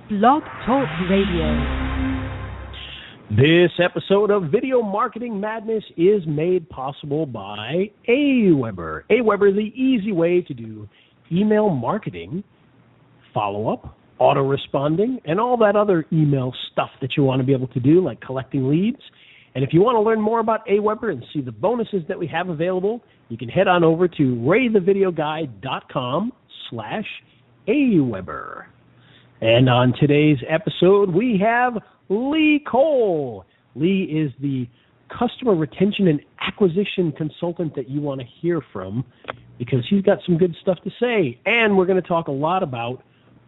Blog Talk Radio. This episode of Video Marketing Madness is made possible by Aweber. Aweber, the easy way to do email marketing, follow-up, auto-responding, and all that other email stuff that you want to be able to do, like collecting leads. And if you want to learn more about Aweber and see the bonuses that we have available, you can head on over to raythevideoguy.com/Aweber. And on today's episode, we have Lee Cole. Lee is the customer retention and acquisition consultant that you want to hear from because he's got some good stuff to say. And we're going to talk a lot about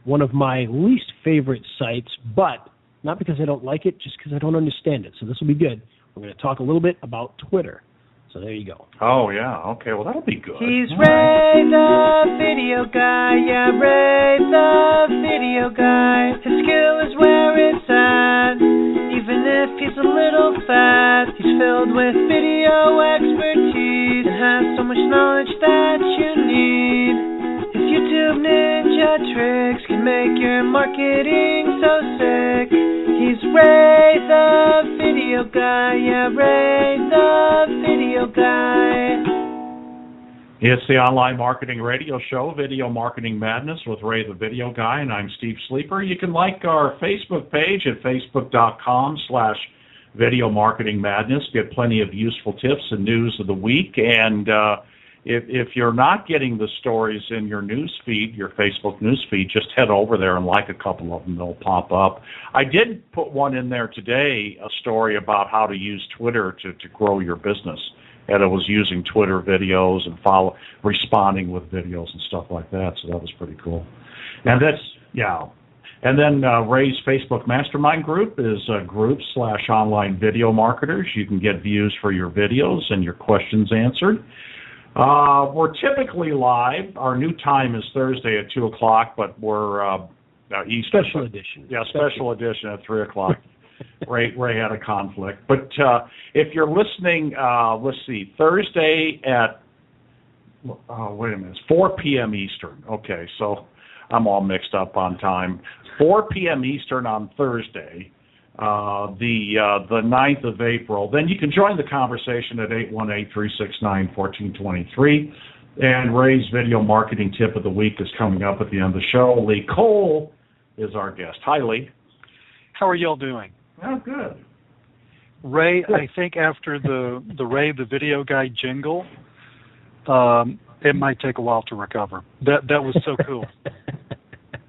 one of my least favorite sites, but not because I don't like it, just because I don't understand it. So this will be good. We're going to talk a little bit about Twitter. So there you go. Oh, yeah. Okay, well, that'll be good. He's Ray the Video Guy, yeah, Ray the Video Guy. His skill is where it's at, even if he's a little fat. He's filled with video expertise and has so much knowledge that you need. His YouTube ninja tricks can make your marketing so sick. He's Ray the Video Guy, yeah, Ray the Video Guy. It's the online marketing radio show, Video Marketing Madness with Ray the Video Guy, and I'm Steve Sleeper. You can like our Facebook page at facebook.com/Video Marketing Madness. Get plenty of useful tips and news of the week, and if you're not getting the stories in your news feed, your Facebook news feed, just head over there and like a couple of them. They'll pop up. I did put one in there today, a story about how to use Twitter to grow your business. And it was using Twitter videos and responding with videos and stuff like that. So that was pretty cool. And that's, yeah. And then Ray's Facebook Mastermind group is a group/online video marketers. You can get views for your videos and your questions answered. We're typically live. Our new time is Thursday at 2 o'clock, but we're Eastern. Special edition. Yeah, special edition at 3 o'clock. Ray had a conflict. But if you're listening, let's see, Thursday at, wait a minute, 4 p.m. Eastern. Okay, so I'm all mixed up on time. 4 p.m. Eastern on Thursday, the 9th of April. Then you can join the conversation at 818-369-1423. And Ray's video marketing tip of the week is coming up at the end of the show. Lee Cole is our guest. Hi, Lee. How are y'all doing? Oh, good. Ray, I think after the Ray the Video Guy jingle, it might take a while to recover. That was so cool.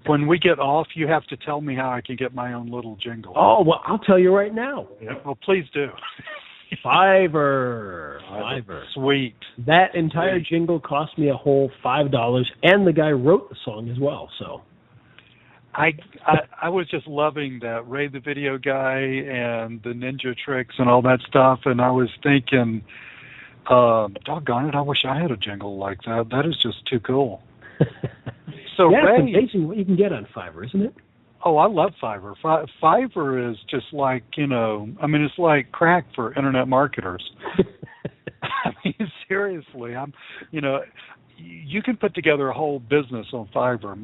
When we get off, you have to tell me how I can get my own little jingle. Oh, well, I'll tell you right now. Yep. Well, please do. Fiverr. Sweet. That entire jingle cost me a whole $5, and the guy wrote the song as well, so. I was just loving that Ray the Video Guy and the ninja tricks and all that stuff, and I was thinking, doggone it, I wish I had a jingle like that. That is just too cool. So yeah, Ray, it's amazing what you can get on Fiverr, isn't it? Oh, I love Fiverr. Fiverr is just like, it's like crack for internet marketers. I mean, seriously, you can put together a whole business on Fiverr.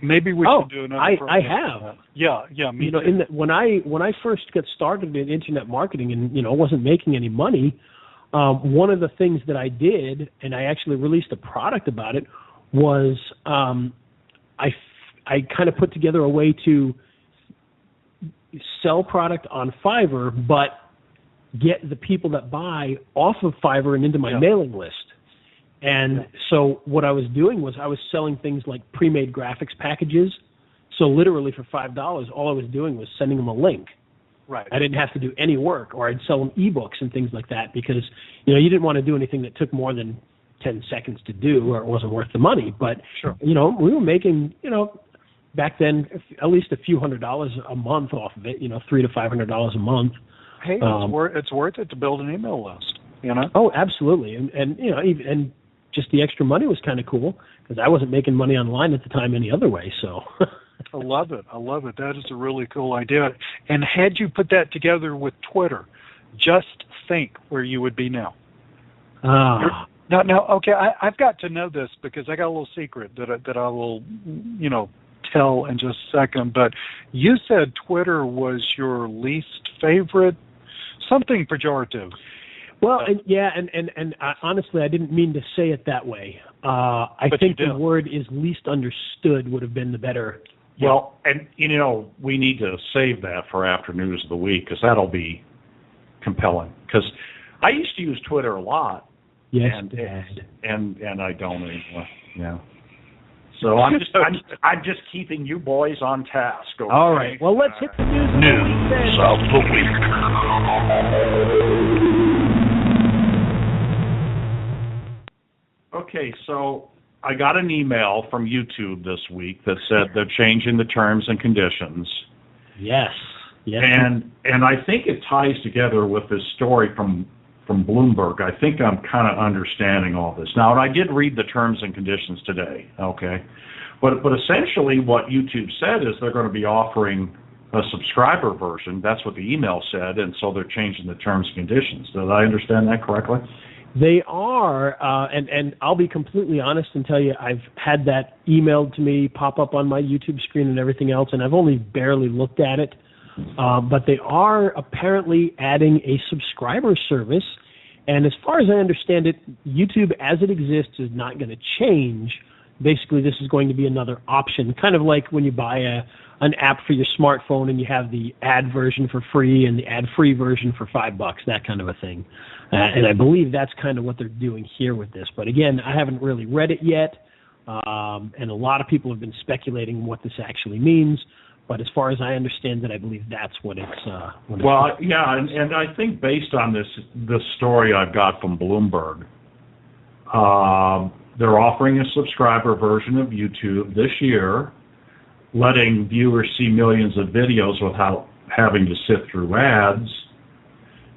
Maybe we should do another program. I have. Yeah, me too. When I first got started in internet marketing and wasn't making any money, one of the things that I did, and I actually released a product about it, was I kind of put together a way to sell product on Fiverr, but get the people that buy off of Fiverr and into my mailing list. And so what I was doing was I was selling things like pre-made graphics packages. So literally for $5, all I was doing was sending them a link. Right. I didn't have to do any work, or I'd sell them ebooks and things like that because, you didn't want to do anything that took more than 10 seconds to do or it wasn't worth the money. But, sure. We were making, back then at least a few $100s a month off of it, $300 to $500 a month. Hey, it's worth it to build an email list, Oh, absolutely. And just the extra money was kind of cool because I wasn't making money online at the time any other way. So I love it. That is a really cool idea. And had you put that together with Twitter, just think where you would be now. Now, okay, I've got to know this because I got a little secret that I will, tell in just a second, but you said Twitter was your least favorite, something pejorative. Well, and honestly, I didn't mean to say it that way. I think the word is least understood would have been the better. Well, and we need to save that for after News of the Week, because that'll be compelling. Because I used to use Twitter a lot. Yes, and I don't anymore. Yeah. So I'm just keeping you boys on task. Okay? All right. Well, let's hit the news of the week. Okay, so I got an email from YouTube this week that said they're changing the terms and conditions. Yes. And I think it ties together with this story from Bloomberg. I think I'm kind of understanding all this now, and I did read the terms and conditions today. Okay, but essentially what YouTube said is they're going to be offering a subscriber version. That's what the email said, and so they're changing the terms and conditions. Did I understand that correctly? They are, and I'll be completely honest and tell you, I've had that emailed to me, pop up on my YouTube screen and everything else, and I've only barely looked at it. But they are apparently adding a subscriber service, and as far as I understand it, YouTube as it exists is not going to change. Basically, this is going to be another option, kind of like when you buy an app for your smartphone and you have the ad version for free and the ad-free version for $5, that kind of a thing. And I believe that's kind of what they're doing here with this. But again, I haven't really read it yet, and a lot of people have been speculating what this actually means. But as far as I understand it, I believe that's what it's. And I think based on this story I've got from Bloomberg, they're offering a subscriber version of YouTube this year, letting viewers see millions of videos without having to sit through ads,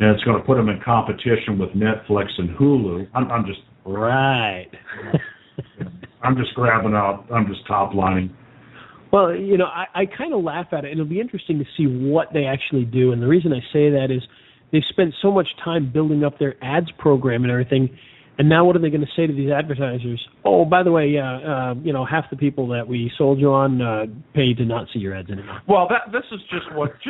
and it's going to put them in competition with Netflix and Hulu. I'm just right. I'm just grabbing out. I'm just top lining. Well, I kind of laugh at it, and it'll be interesting to see what they actually do. And the reason I say that is they've spent so much time building up their ads program and everything, and now what are they going to say to these advertisers? Oh, by the way, half the people that we sold you on pay to not see your ads anymore. Well, this is just what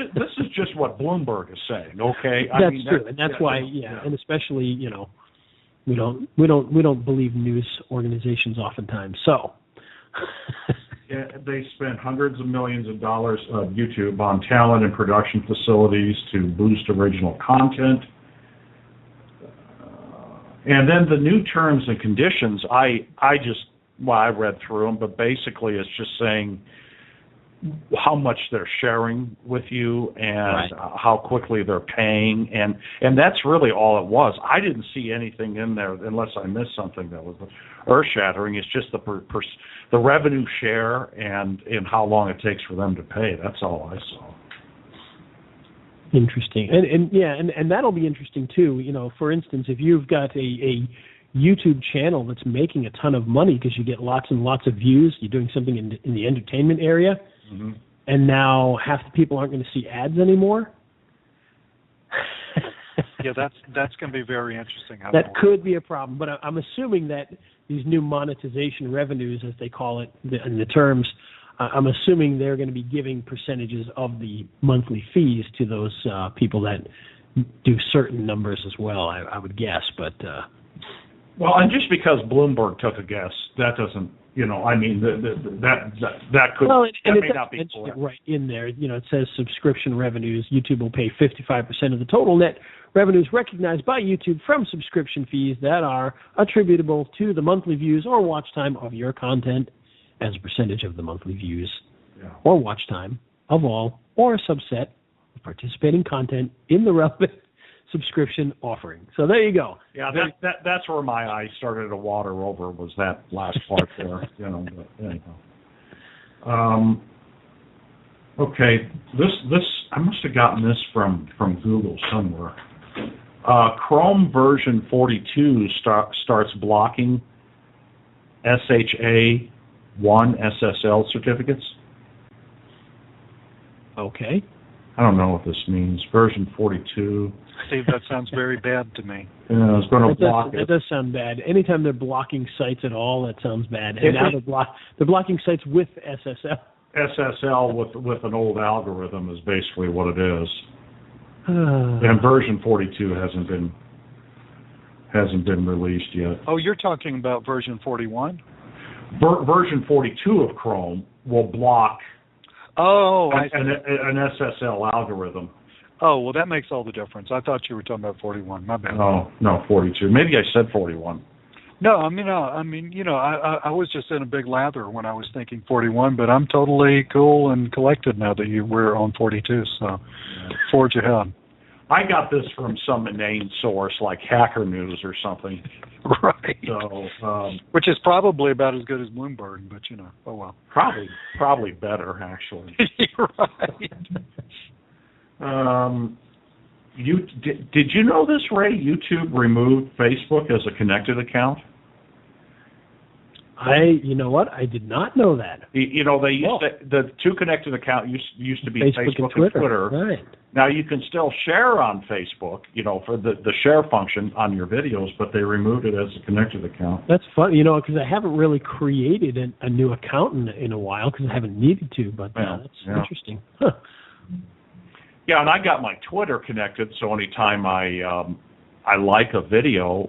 Bloomberg is saying. Okay, that's true, and that's why, and especially we don't believe news organizations oftentimes. So. Yeah, they spent hundreds of millions of dollars of YouTube on talent and production facilities to boost original content. And then the new terms and conditions, I read through them, but basically it's just saying how much they're sharing with you and how quickly they're paying, and that's really all it was. I didn't see anything in there unless I missed something that was earth-shattering. It's just the revenue share and how long it takes for them to pay. That's all I saw. Interesting, and that'll be interesting too. For instance, if you've got a YouTube channel that's making a ton of money because you get lots and lots of views, you're doing something in the entertainment area, mm-hmm. and now half the people aren't going to see ads anymore. Yeah, that's going to be very interesting. That could be a problem, but I'm assuming that these new monetization revenues, as they call it in the terms, I'm assuming they're going to be giving percentages of the monthly fees to those people that do certain numbers as well, I would guess. But well, and just because Bloomberg took a guess, that doesn't, that could that may not be correct. Right in there, it says subscription revenues. YouTube will pay 55% of the total net revenues recognized by YouTube from subscription fees that are attributable to the monthly views or watch time of your content as a percentage of the monthly views or watch time of all or a subset of participating content in the relevant subscription offering. So there you go. Yeah, that's where my eyes started to water over, was that last part there. But anyhow. Okay, this I must have gotten this from Google somewhere. Chrome version 42 starts blocking SHA-1 SSL certificates. Okay. I don't know what this means. Version 42. Steve, that sounds very bad to me. Yeah, it's going to block it. That does sound bad. Anytime they're blocking sites at all, that sounds bad. And now they're blocking sites with SSL. SSL with an old algorithm is basically what it is. And version 42 hasn't been released yet. Oh, you're talking about version 41? Version 42 of Chrome will block an SSL algorithm. Oh, well, that makes all the difference. I thought you were talking about 41. My bad. No, 42. Maybe I said 41. No, I mean, you know, I was just in a big lather when I was thinking 41, but I'm totally cool and collected now that we're on 42. So, forge ahead. I got this from some inane source like Hacker News or something. Right. So, which is probably about as good as Bloomberg, but you know, oh well. Probably better actually. Right. Did you know this, Ray? YouTube removed Facebook as a connected account. You know what? I did not know that. You know, they used the two connected accounts used to be Facebook and Twitter. Right. Now you can still share on Facebook, you know, for the share function on your videos, but they removed it as a connected account. That's fun, you know, because I haven't really created a new account in a while because I haven't needed to. But that's interesting. Huh. Yeah, and I got my Twitter connected, so anytime I like a video,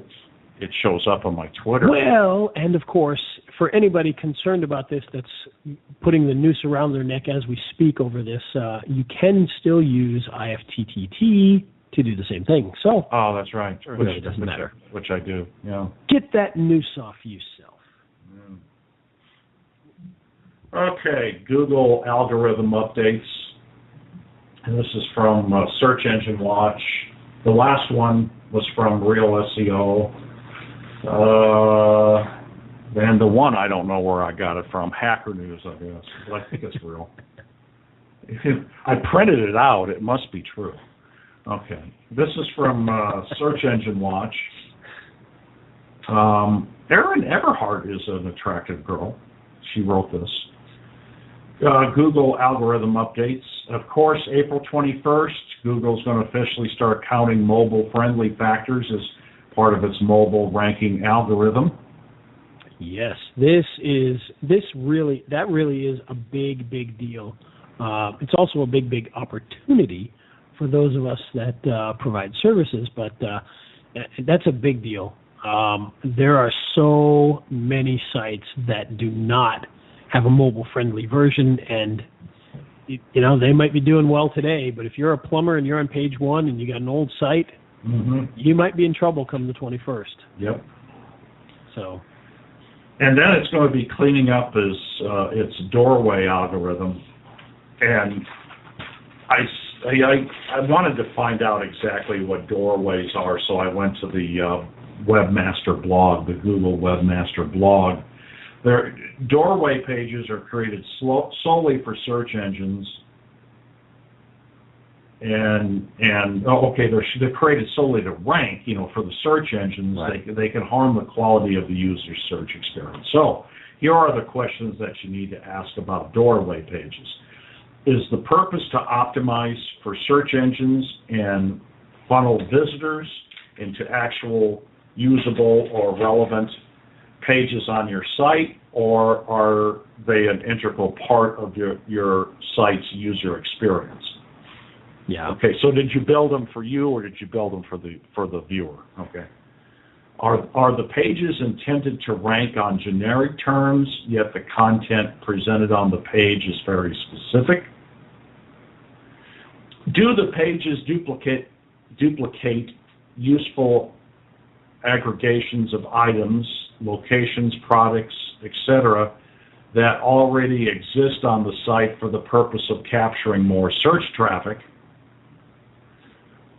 it shows up on my Twitter. Well, and of course, for anybody concerned about this that's putting the noose around their neck as we speak over this, you can still use IFTTT to do the same thing. So, that's right. Which doesn't matter. Which I do, yeah. Get that noose off yourself. Okay, Google algorithm updates. And this is from Search Engine Watch. The last one was from Real SEO. And the one, I don't know where I got it from, Hacker News, I guess, but I think it's real. I printed it out. It must be true. Okay. This is from Search Engine Watch. Erin Everhart is an attractive girl. She wrote this. Google algorithm updates. Of course, April 21st, Google's going to officially start counting mobile-friendly factors as part of its mobile ranking algorithm. Yes, that really is a big deal. It's also a big opportunity for those of us that provide services, but that's a big deal. There are so many sites that do not have a mobile-friendly version, and you know, they might be doing well today, but if you're a plumber and you're on page one and you got an old site, you might be in trouble come the 21st. Yep. So. And then it's going to be cleaning up its doorway algorithm, and I wanted to find out exactly what doorways are, so I went to the Webmaster blog, the Google Webmaster blog. Their doorway pages are created solely for search engines, they're created solely to rank, you know, for the search engines. Right. They can harm the quality of the user's search experience. So here are the questions that you need to ask about doorway pages. Is the purpose to optimize for search engines and funnel visitors into actual usable or relevant pages on your site, or are they an integral part of your site's user experience? Yeah. Okay, so did you build them for you, or did you build them for the viewer? Okay. Are the pages intended to rank on generic terms, yet the content presented on the page is very specific? Do the pages duplicate useful aggregations of items, locations, products, etc., that already exist on the site for the purpose of capturing more search traffic?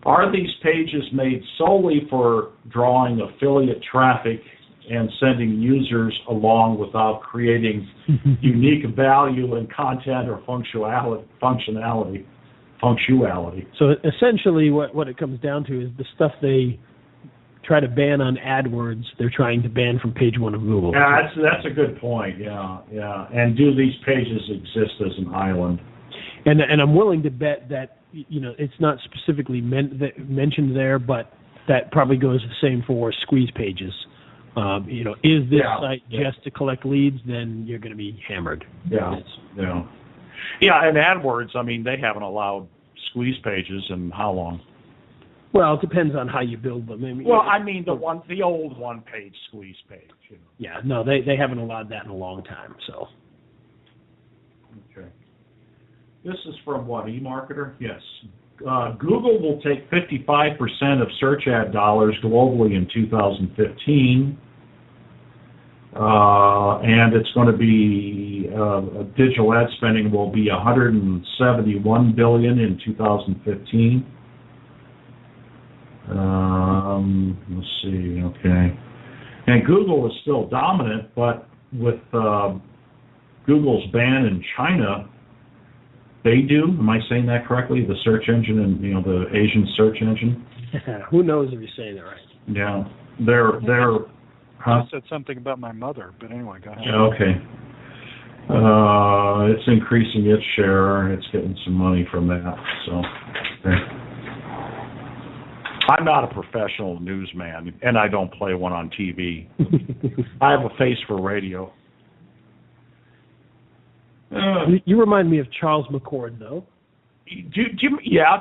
Are these pages made solely for drawing affiliate traffic and sending users along without creating unique value in content or functionality? So essentially what it comes down to is the stuff they try to ban on AdWords, they're trying to ban from page one of Google. Yeah, that's a good point. Yeah. And do these pages exist as an island? And I'm willing to bet that, you know, it's not specifically mentioned there, but that probably goes the same for squeeze pages. You know, is this site just to collect leads? Then you're going to be hammered. Yeah. Yeah, and AdWords, I mean, they haven't allowed squeeze pages in how long? Well, it depends on how you build them. I mean, the old one-page squeeze page. You know. Yeah, no, they haven't allowed that in a long time. So. Okay. This is from what, eMarketer? Yes. Google will take 55% of search ad dollars globally in 2015, and it's going to be digital ad spending will be $171 billion in 2015. Let's see. Okay, and Google is still dominant, but with Google's ban in China. Baidu, am I saying that correctly? The search engine and the Asian search engine. Who knows if you're saying it right? Yeah, they're. I said something about my mother, but anyway, go ahead. Okay. It's increasing its share. It's getting some money from that. So. Okay. I'm not a professional newsman, and I don't play one on TV. I have a face for radio. You remind me of Charles McCord, though.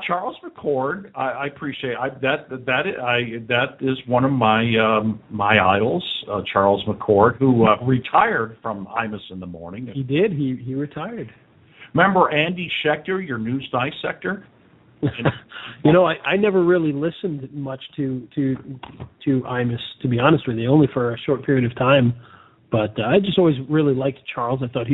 Charles McCord. I appreciate that is one of my idols, Charles McCord, who retired from Imus in the Morning. He did. He retired. Remember Andy Schechter, your news dissector? I never really listened much to Imus, to be honest with you, only for a short period of time. But I just always really liked Charles. I thought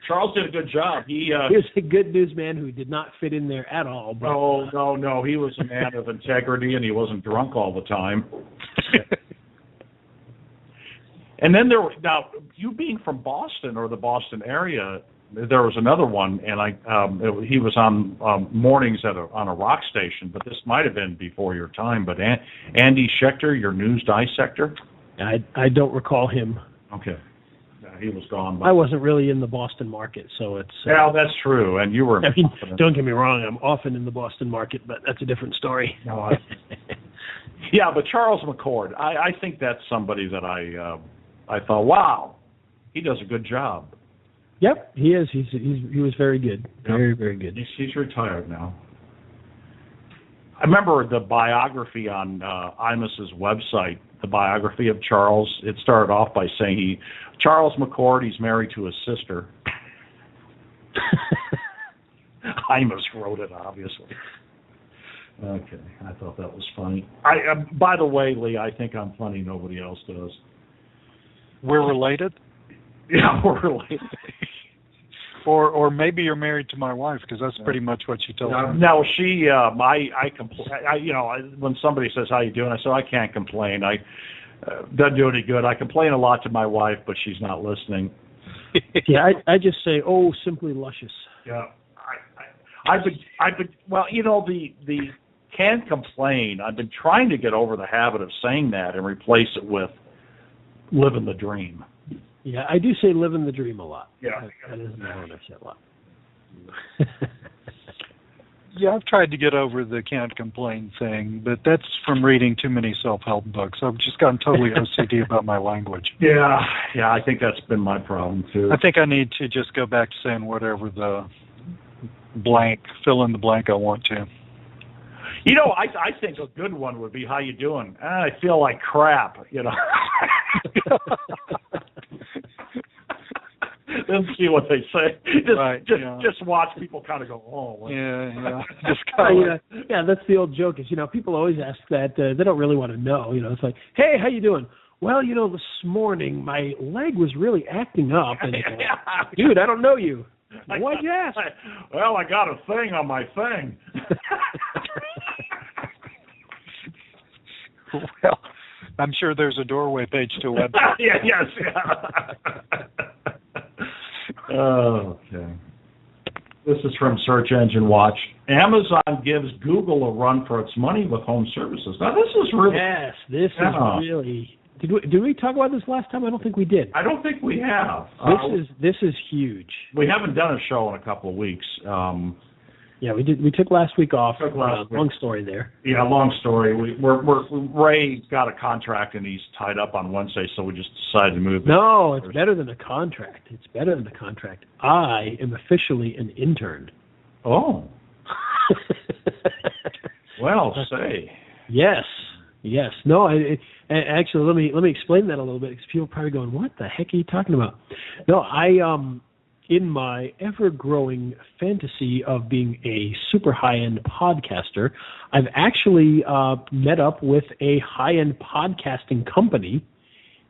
Charles did a good job. He was a good newsman who did not fit in there at all. But, No. He was a man of integrity, and he wasn't drunk all the time. And then now, you being from Boston or the Boston area, there was another one, and he was on mornings on a rock station, but this might have been before your time. But Andy Schechter, your news dissector? I don't recall him. Okay. He was gone. I wasn't really in the Boston market, so it's... Well, that's true, and you were... don't get me wrong, I'm often in the Boston market, but that's a different story. No, yeah, but Charles McCord, I think that's somebody that I thought, wow, he does a good job. Yep, he is. He was very good. Very, very good. He's retired now. I remember the biography on Imus's website, the biography of Charles. It started off by saying Charles McCord, he's married to his sister. Imus wrote it, obviously. Okay, I thought that was funny. By the way, Lee, I think I'm funny. Nobody else does. We're related? Yeah, we're related. Or maybe you're married to my wife, because that's pretty much what you told me. No, she, when somebody says, how you doing, I say, I can't complain. Doesn't do any good. I complain a lot to my wife, but she's not listening. Yeah, I just say, oh, simply luscious. Yeah. I've been, the can't complain. I've been trying to get over the habit of saying that and replace it with living the dream. Yeah, I do say living the dream a lot. Yeah. That is the one I say a lot. Yeah, I've tried to get over the can't complain thing, but that's from reading too many self-help books. I've just gotten totally OCD about my language. Yeah, I think that's been my problem, too. I think I need to just go back to saying whatever the blank, fill in the blank I want to. I think a good one would be, how you doing? I feel like crap, Then see what they say. Just watch people kind of go, oh. Well. Yeah. Just kind of. Yeah, that's the old joke is, people always ask that. They don't really want to know. It's like, hey, how you doing? Well, this morning my leg was really acting up. And dude, I don't know you. Why'd you ask? Well, I got a thing on my thing. Well, I'm sure there's a doorway page to a website. Yeah. Okay. This is from Search Engine Watch. Amazon gives Google a run for its money with home services. Now, this is really... Yes, this is really... Did we talk about this last time? I don't think we did. I don't think we have. This is huge. We haven't done a show in a couple of weeks. Yeah, we did. We took last week off. Took last week. Long story there. Yeah, long story. Ray got a contract and he's tied up on Wednesday, so we just decided to move. No, it's better than a contract. It's better than a contract. I am officially an intern. Oh. Well, say. Yes. No, actually, let me explain that a little bit, because people are probably going, "What the heck are you talking about?" No, in my ever-growing fantasy of being a super high-end podcaster, I've actually met up with a high-end podcasting company,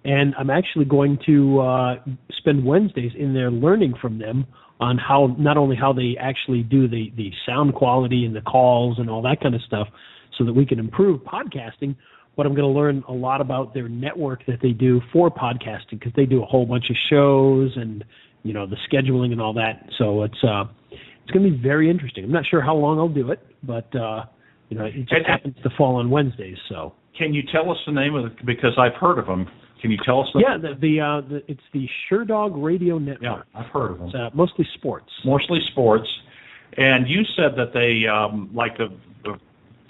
and I'm actually going to spend Wednesdays in there learning from them on not only how they actually do the sound quality and the calls and all that kind of stuff so that we can improve podcasting, but I'm going to learn a lot about their network that they do for podcasting, because they do a whole bunch of shows and the scheduling and all that. So it's going to be very interesting. I'm not sure how long I'll do it, but it just happens to fall on Wednesdays. So can you tell us the name of it? Because I've heard of them. Can you tell us? It's the SureDog Radio Network. Yeah, I've heard of them. It's mostly sports. Mostly sports. And you said that they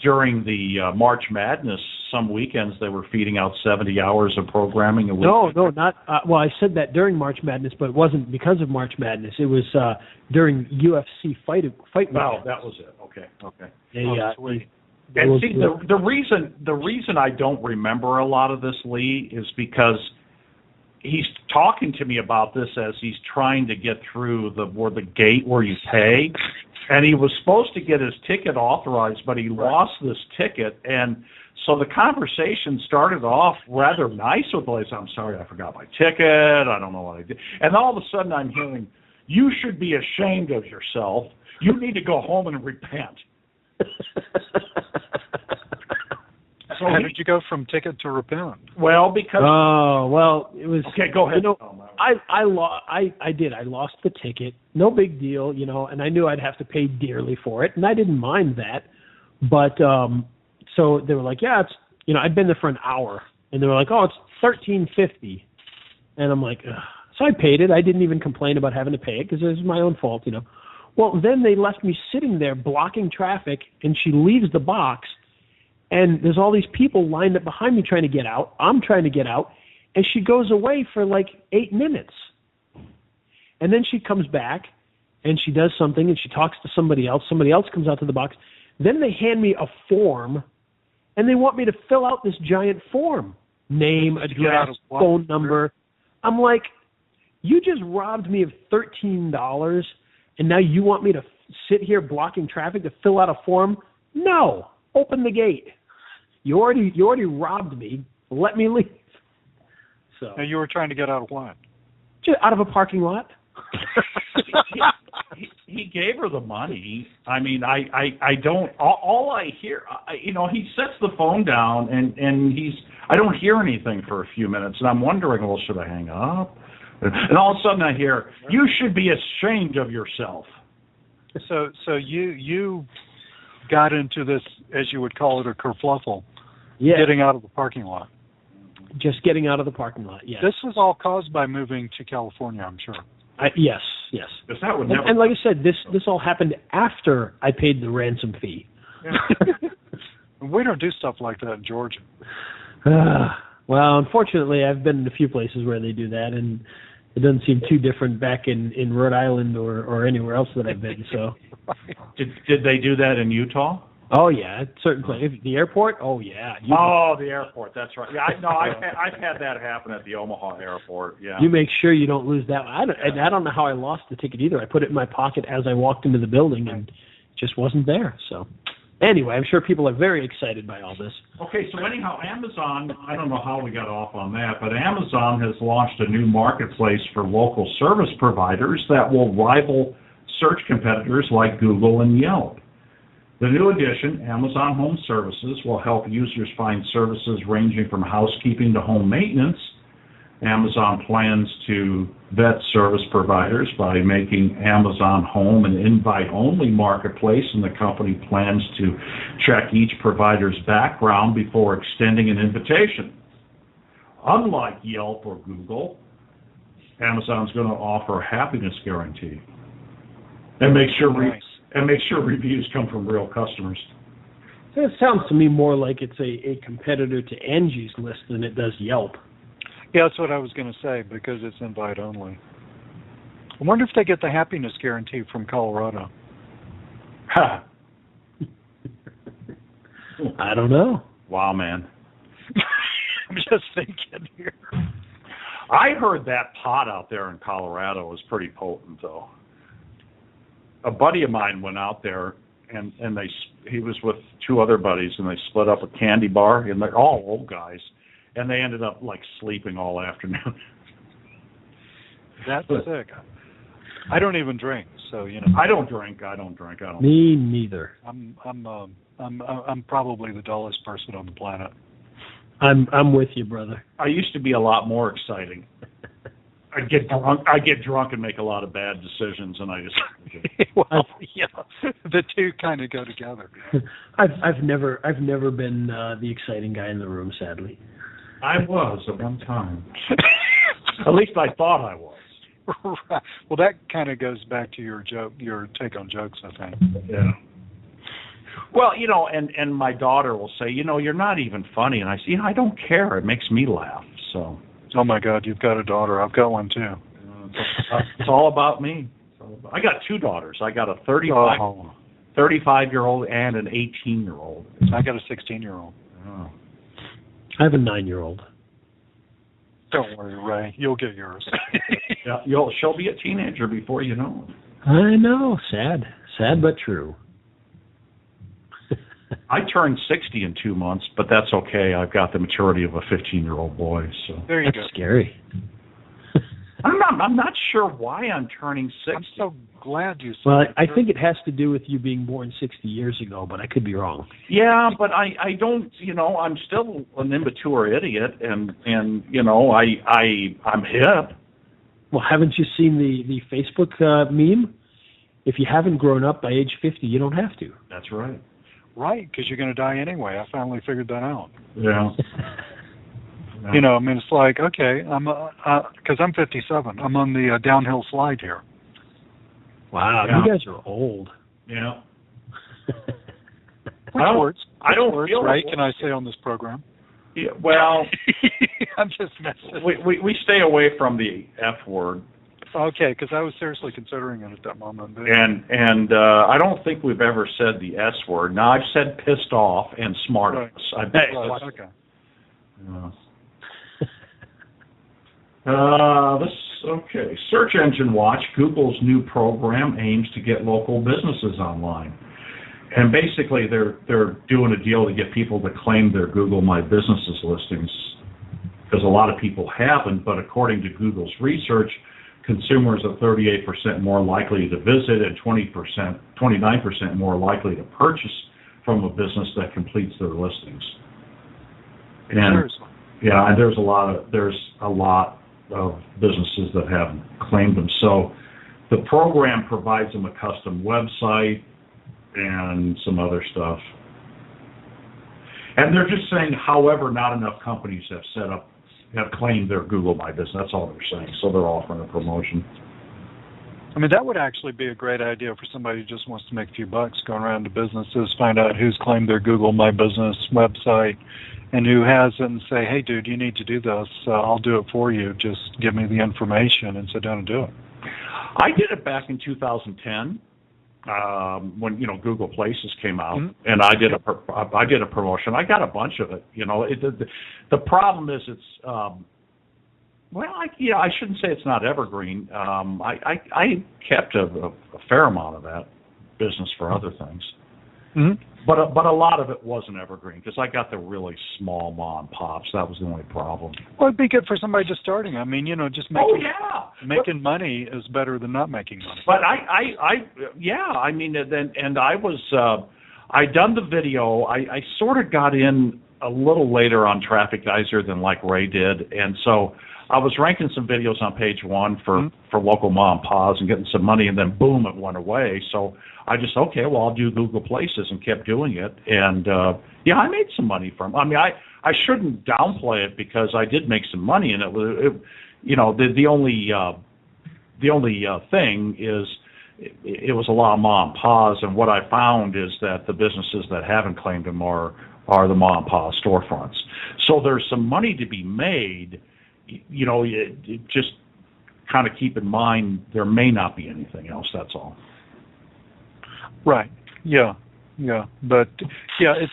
during the March Madness, some weekends they were feeding out 70 hours of programming a week. No, not. Well, I said that during March Madness, but it wasn't because of March Madness. It was during UFC fight. Wow, that was it. Okay. And see, the reason I don't remember a lot of this, Lee, is because he's talking to me about this as he's trying to get through the gate where you pay. And he was supposed to get his ticket authorized, but he lost this ticket. And so the conversation started off rather nice with Blaze. I'm sorry, I forgot my ticket. I don't know what I did. And all of a sudden I'm hearing, "You should be ashamed of yourself. You need to go home and repent." So how did you go from ticket to repent? Well, because... Oh, well, it was... Okay, go ahead. I did. I lost the ticket. No big deal, and I knew I'd have to pay dearly for it, and I didn't mind that. But, so they were like, yeah, it's, I'd been there for an hour, and they were like, oh, it's $13.50. And I'm like, ugh. So I paid it. I didn't even complain about having to pay it, because it was my own fault, Well, then they left me sitting there blocking traffic, and she leaves the box, and there's all these people lined up behind me trying to get out. I'm trying to get out, and she goes away for like 8 minutes. And then she comes back, and she does something, and she talks to somebody else. Somebody else comes out to the box. Then they hand me a form, and they want me to fill out this giant form. Name, address, phone number. I'm like, you just robbed me of $13, and now you want me to sit here blocking traffic to fill out a form? No. Open the gate. You already robbed me. Let me leave. So. Now you were trying to get out of what? Just out of a parking lot. He gave her the money. I mean, I don't. All I hear, he sets the phone down and I don't hear anything for a few minutes, and I'm wondering, well, should I hang up? And all of a sudden I hear, "You should be ashamed of yourself." So you got into this, as you would call it, a kerfluffle. Yeah. Getting out of the parking lot. Just getting out of the parking lot, yes. This was all caused by moving to California, I'm sure. Yes. Because that would never... And like I said, this all happened after I paid the ransom fee. Yeah. We don't do stuff like that in Georgia. Well, unfortunately, I've been in a few places where they do that, and it doesn't seem too different back in Rhode Island or anywhere else that I've been. So, did they do that in Utah? Oh yeah, at certain places. The airport. Oh yeah. The airport. That's right. Yeah, I've had that happen at the Omaha airport. Yeah. You make sure you don't lose that. I don't know how I lost the ticket either. I put it in my pocket as I walked into the building, and it just wasn't there. So, anyway, I'm sure people are very excited by all this. Okay, so anyhow, Amazon. I don't know how we got off on that, but Amazon has launched a new marketplace for local service providers that will rival search competitors like Google and Yelp. The new addition, Amazon Home Services, will help users find services ranging from housekeeping to home maintenance. Amazon plans to vet service providers by making Amazon Home an invite-only marketplace, and the company plans to check each provider's background before extending an invitation. Unlike Yelp or Google, Amazon's going to offer a happiness guarantee and make sure And make sure reviews come from real customers. It sounds to me more like it's a competitor to Angie's List than it does Yelp. Yeah, that's what I was going to say, because it's invite only. I wonder if they get the happiness guarantee from Colorado. Ha! I don't know. Wow, man. I'm just thinking here. I heard that pot out there in Colorado was pretty potent, though. A buddy of mine went out there, and he was with two other buddies, and they split up a candy bar, and they're all old guys, and they ended up like sleeping all afternoon. That's sick. I don't even drink, so you know. I don't drink. Me neither. I'm probably the dullest person on the planet. I'm with you, brother. I used to be a lot more exciting. I get drunk and make a lot of bad decisions, and I just well, yeah, the two kind of go together. I've never been the exciting guy in the room, sadly. I was at one time. At least I thought I was. Right. Well, that kind of goes back to your take on jokes, I think. Yeah. Well, you know, and my daughter will say, you know, you're not even funny, and I say, I don't care. It makes me laugh. So. Oh my God, you've got a daughter. I've got one too. It's all about me. I got two daughters. I got a 35-year-old and an 18-year-old. I got a 16-year-old. Oh. I have a 9-year-old. Don't worry, Ray. You'll get yours. Yeah, she'll be a teenager before you know it. I know. Sad but true. I turned 60 in 2 months, but that's okay. I've got the maturity of a 15-year-old boy. So there you That's go. scary. I'm not sure why I'm turning 60. I'm so glad you said Well, that. I think it has to do with you being born 60 years ago, but I could be wrong. Yeah, but I don't, you know, I'm still an immature idiot, and you know, I'm hip. Well, haven't you seen the Facebook meme? If you haven't grown up by age 50, you don't have to. That's right. Right, because you're going to die anyway. I finally figured that out. Yeah. You know, I mean, it's like, okay, because I'm 57. I'm on the downhill slide here. Wow, Yeah. you guys are old. Yeah. Which don't words, feel right? old. Can I say on this program? Yeah, well, I'm just messing. we stay away from the F word. Okay, because I was seriously considering it at that moment. But And I don't think we've ever said the S word. Now, I've said pissed off and smart. Right. I bet. Right, okay. Okay. Search Engine Watch, Google's new program aims to get local businesses online. And basically, they're doing a deal to get people to claim their Google My Businesses listings, because a lot of people haven't, but according to Google's research, consumers are 38% more likely to visit and 29% more likely to purchase from a business that completes their listings. And Seriously. yeah, and there's a lot of businesses that have claimed them. So the program provides them a custom website and some other stuff. And they're just saying, however, not enough companies have claimed their Google My Business. That's all they're saying. So they're offering a promotion. I mean, that would actually be a great idea for somebody who just wants to make a few bucks, going around to businesses, find out who's claimed their Google My Business website and who hasn't, and say, hey, dude, you need to do this. I'll do it for you. Just give me the information and sit down and do it. I did it back in 2010 when Google Places came out, and I did a promotion. I got a bunch of it. The problem is it's I shouldn't say it's not evergreen. I kept a fair amount of that business for other things. Mm-hmm. But a lot of it wasn't evergreen because I got the really small mom and pops. That was the only problem. Well, it'd be good for somebody just starting. I mean, just making making money is better than not making money. But I mean, and I was I done the video. I sort of got in a little later on Traffic Geyser than like Ray did, and so I was ranking some videos on page one for local mom and pops and getting some money, and then boom, it went away. So I just, I'll do Google Places, and kept doing it. And, I made some money from it. I mean, I shouldn't downplay it because I did make some money, and the only thing is it was a lot of mom and pa's, and what I found is that the businesses that haven't claimed them are the mom and pa storefronts. So there's some money to be made. You know, you just kind of keep in mind there may not be anything else. That's all. Right. Yeah. But yeah, it's.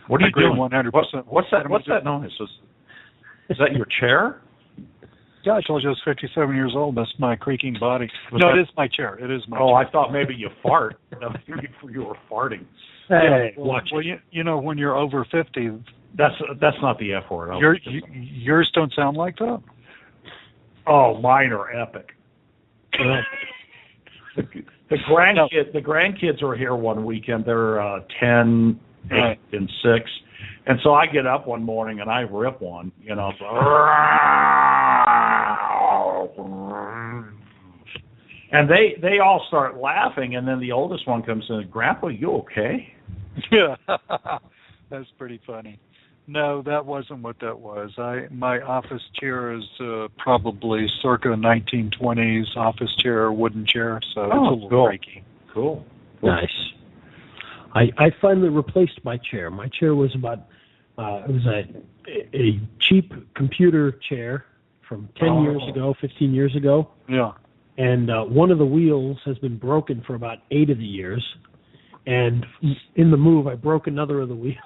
What are you doing? 100%. What's that noise? Is that your chair? Yeah, I told you I was 57 years old. That's my creaking body. It is my chair. It is my chair. Oh, I thought maybe you fart. You were farting. Hey, watch. Well, you know, when you're over 50, that's not the F word. Yours don't sound like that. Oh, mine are epic. The grandkids were here one weekend. They're 10, 8, and 6, and so I get up one morning and I rip one, you know. And they all start laughing, and then the oldest one comes in. Grandpa, you okay? Yeah, that's pretty funny. No, that wasn't what that was. My office chair is probably circa 1920s office chair, wooden chair, so it's a little breaky. Cool. Nice. I finally replaced my chair. My chair was about it was a cheap computer chair from 10 years ago, 15 years ago. Yeah. And one of the wheels has been broken for about 8 of the years. And in the move, I broke another of the wheels.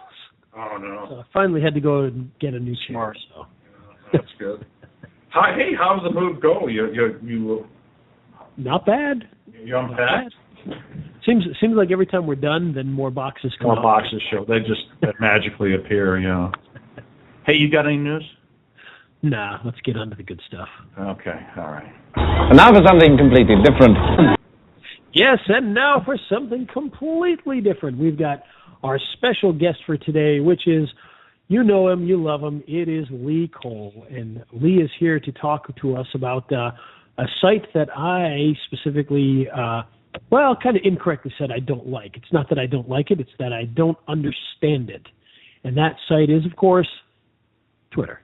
Oh, no. So I finally had to go and get a new chair. So. That's good. Hey, how does the move go? You Not bad. You unpacked? Seems like every time we're done, then more boxes come out. More boxes show. They just magically appear, you know. Hey, you got any news? Nah, let's get on to the good stuff. Okay, all right. And now for something completely different. Yes, and now for something completely different. We've got our special guest for today, which is, you know him, you love him. It is Lee Cole. And Lee is here to talk to us about a site that I specifically, kind of incorrectly said I don't like. It's not that I don't like it, it's that I don't understand it. And that site is, of course, Twitter.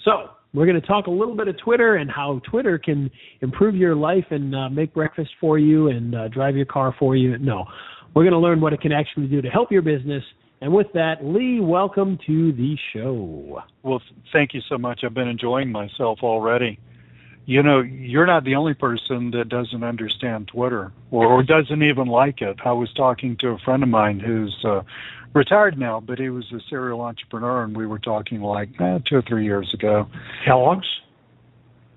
So we're going to talk a little bit of Twitter and how Twitter can improve your life and make breakfast for you and drive your car for you. No, we're going to learn what it can actually do to help your business. And with that, Lee, welcome to the show. Well, thank you so much. I've been enjoying myself already. You know, you're not the only person that doesn't understand Twitter or doesn't even like it. I was talking to a friend of mine who's retired now, but he was a serial entrepreneur, and we were talking like 2 or 3 years ago. Kellogg's?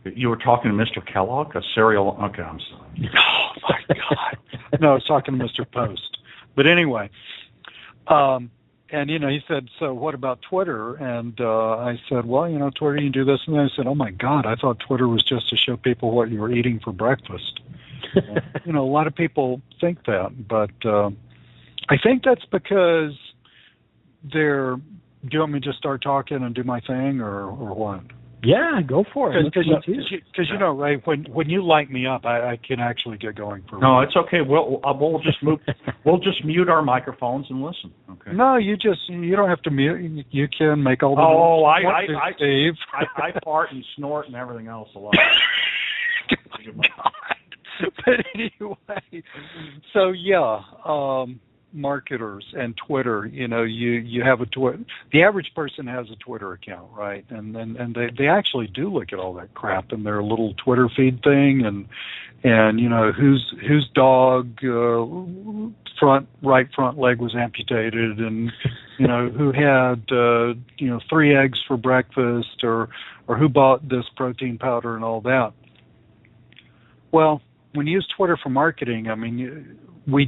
You were talking to Mr. Kellogg, a serial... Okay, I'm sorry. Oh, my God. No, I was talking to Mr. Post. But anyway, and, you know, he said, so what about Twitter? And I said, well, you know, Twitter, you can do this. And then I said, oh, my God, I thought Twitter was just to show people what you were eating for breakfast. You know, a lot of people think that. But I think that's because they're, do you want me to just start talking and do my thing or what? Yeah, go for it. Because you know, right, when you light me up, I can actually get going for. No, it's okay. We'll just move. We'll just mute our microphones and listen. Okay. No, you don't have to mute. You can make all the. Oh, I fart and snort and everything else a lot. God. But anyway, so yeah. Marketers and Twitter, you know, you have a Twitter. The average person has a Twitter account, right? And they actually do look at all that crap in their little Twitter feed thing, and you know whose dog right front leg was amputated, and you know who had 3 eggs for breakfast, or who bought this protein powder and all that. Well, when you use Twitter for marketing, I mean, we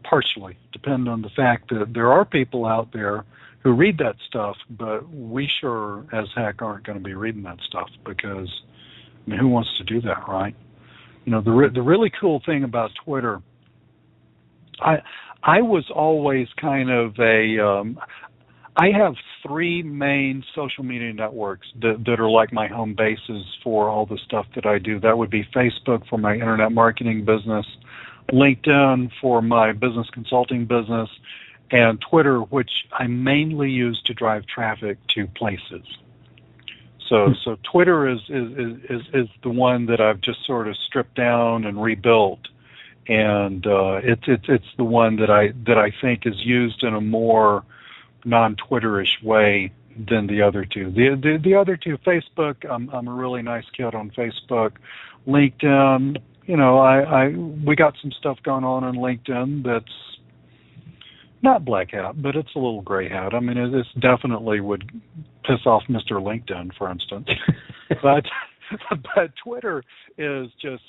partially depend on the fact that there are people out there who read that stuff, but we sure as heck aren't going to be reading that stuff because, I mean, who wants to do that, right? You know, the really cool thing about Twitter, I was always kind of I have 3 main social media networks that are like my home bases for all the stuff that I do. That would be Facebook for my internet marketing business, LinkedIn for my business consulting business, and Twitter, which I mainly use to drive traffic to places. So Twitter is the one that I've just sort of stripped down and rebuilt, and it's the one that I think is used in a more non-Twitterish way than the other two. The other two, Facebook, I'm a really nice kid on Facebook. LinkedIn, we got some stuff going on LinkedIn that's not black hat, but it's a little gray hat. I mean, this definitely would piss off Mr. LinkedIn, for instance. but Twitter is just,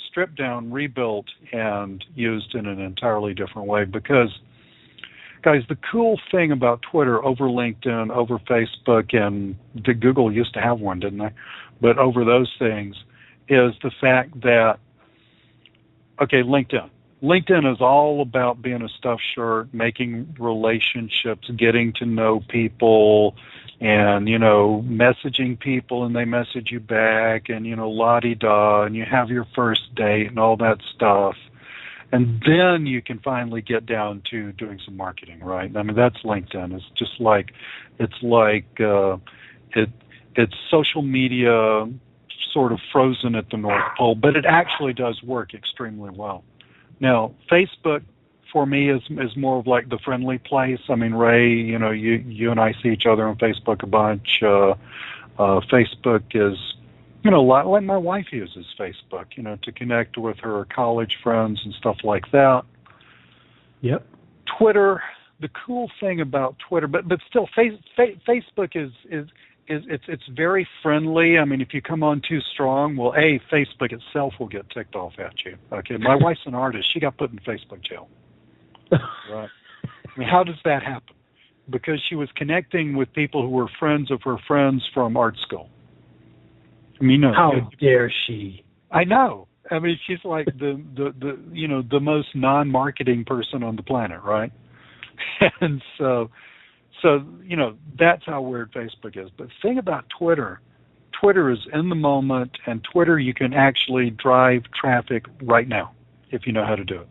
stripped down, rebuilt, and used in an entirely different way. Because, guys, the cool thing about Twitter over LinkedIn, over Facebook, and Google used to have one, didn't they? But over those things is the fact that, okay, LinkedIn. LinkedIn is all about being a stuffed shirt, making relationships, getting to know people, and, messaging people and they message you back, and, la-di-da, and you have your first date and all that stuff. And then you can finally get down to doing some marketing, right? I mean, that's LinkedIn. It's just like, it's social media sort of frozen at the North Pole, but it actually does work extremely well. Now, Facebook for me is more of like the friendly place. I mean, Ray, you and I see each other on Facebook a bunch. Facebook is, like my wife uses Facebook, to connect with her college friends and stuff like that. Yep. Twitter, the cool thing about Twitter, but still, Facebook is it's very friendly. I mean, if you come on too strong, well, Facebook itself will get ticked off at you. Okay, my wife's an artist. She got put in Facebook jail. Right. I mean, how does that happen? Because she was connecting with people who were friends of her friends from art school. I mean, how dare she? I know. I mean, she's like the most non-marketing person on the planet, right? And so that's how weird Facebook is. But the thing about Twitter is in the moment, and Twitter you can actually drive traffic right now if you know how to do it.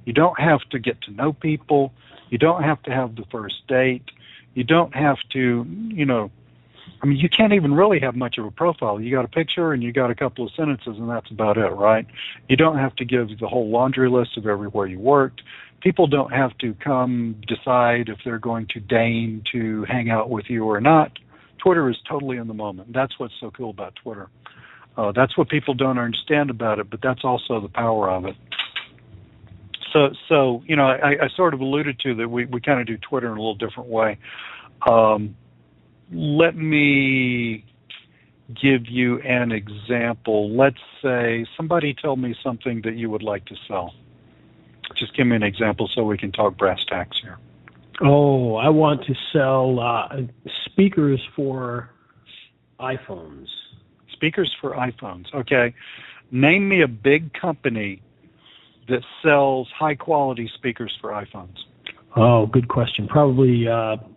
You don't have to get to know people. You don't have to have the first date. You don't have to, I mean, you can't even really have much of a profile. You got a picture and you got a couple of sentences, and that's about it, right? You don't have to give the whole laundry list of everywhere you worked. People don't have to come decide if they're going to deign to hang out with you or not. Twitter is totally in the moment. That's what's so cool about Twitter. That's what people don't understand about it, but that's also the power of it. So I sort of alluded to that we kind of do Twitter in a little different way. Let me give you an example. Let's say somebody tell me something that you would like to sell. Just give me an example so we can talk brass tacks here. Oh, I want to sell speakers for iPhones. Speakers for iPhones. Okay. Name me a big company that sells high-quality speakers for iPhones. Oh, good question. Probably,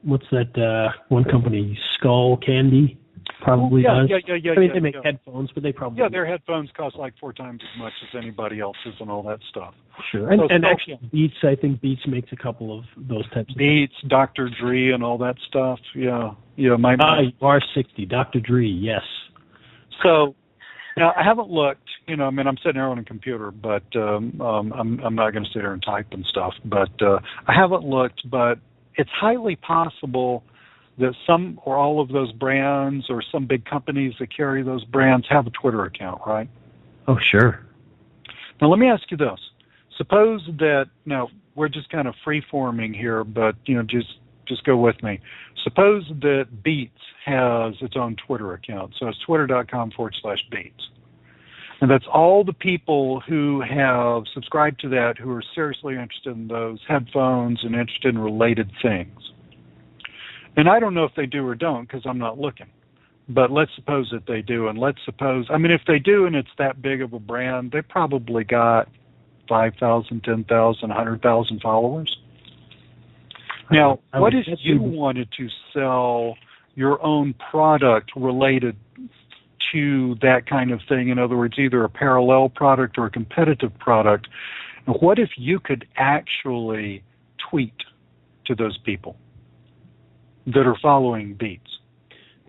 what's that one company, Skull Candy? Probably does. Yeah. I mean, they make headphones, but they probably... Yeah, their headphones cost like 4 times as much as anybody else's and all that stuff. Sure. And actually, Beats, I think Beats makes a couple of those types of Beats, Dr. Dre, and all that stuff. Yeah. You are 60, Dr. Dre, yes. So... Now, I haven't looked, I mean, I'm sitting here on a computer, but I'm not going to sit here and type and stuff. But I haven't looked, but it's highly possible that some or all of those brands or some big companies that carry those brands have a Twitter account, right? Oh, sure. Now, let me ask you this. Suppose that, now, we're just kind of free-forming here, but, just go with me. Suppose that Beats has its own Twitter account. So it's twitter.com/Beats. And that's all the people who have subscribed to that who are seriously interested in those headphones and interested in related things. And I don't know if they do or don't because I'm not looking. But let's suppose that they do. And let's suppose, I mean, if they do and it's that big of a brand, they probably got 5,000, 10,000, 100,000 followers. Now, what if you wanted to sell your own product related to that kind of thing? In other words, either a parallel product or a competitive product. And what if you could actually tweet to those people that are following Beats?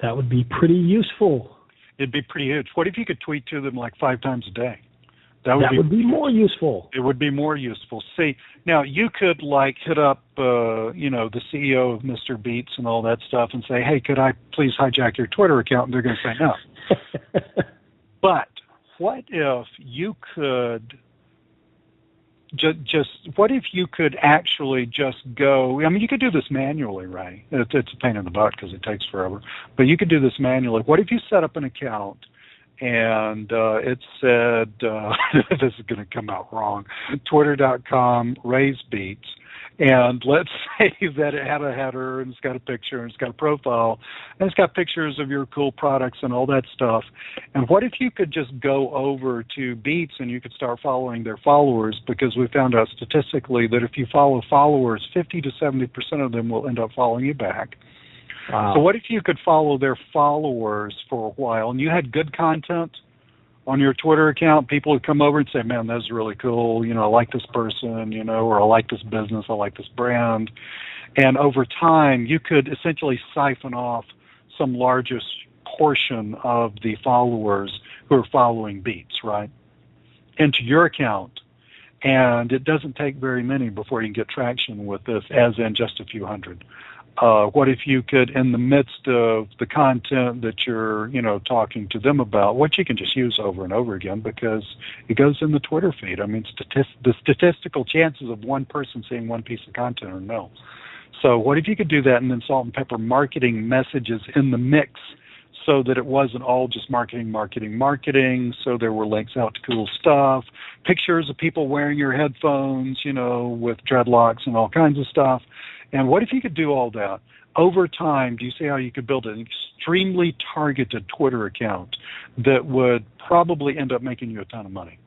That would be pretty useful. It'd be pretty huge. What if you could tweet to them like 5 times a day? That would be more useful. It would be more useful. See, now you could like hit up, the CEO of Mr. Beats and all that stuff and say, hey, could I please hijack your Twitter account? And they're going to say no. But what if you could what if you could actually just go, I mean, you could do this manually, right? It's a pain in the butt because it takes forever. But you could do this manually. What if you set up an account and it said, this is going to come out wrong, twitter.com Ray'sBeats, and let's say that it had a header and it's got a picture and it's got a profile and it's got pictures of your cool products and all that stuff. And what if you could just go over to Beats and you could start following their followers, because we found out statistically that if you follow followers, 50 to 70% of them will end up following you back. Wow. So what if you could follow their followers for a while and you had good content on your Twitter account? People would come over and say, man, that's really cool. I like this person, or I like this business. I like this brand. And over time, you could essentially siphon off some largest portion of the followers who are following Beats, right, into your account. And it doesn't take very many before you can get traction with this, as in just a few hundred. What if you could, in the midst of the content that you're, talking to them about, what you can just use over and over again because it goes in the Twitter feed. I mean, the statistical chances of one person seeing one piece of content are nil. So what if you could do that and then salt and pepper marketing messages in the mix so that it wasn't all just marketing, so there were links out to cool stuff, pictures of people wearing your headphones, with dreadlocks and all kinds of stuff. And what if you could do all that? Over time, do you see how you could build an extremely targeted Twitter account that would probably end up making you a ton of money?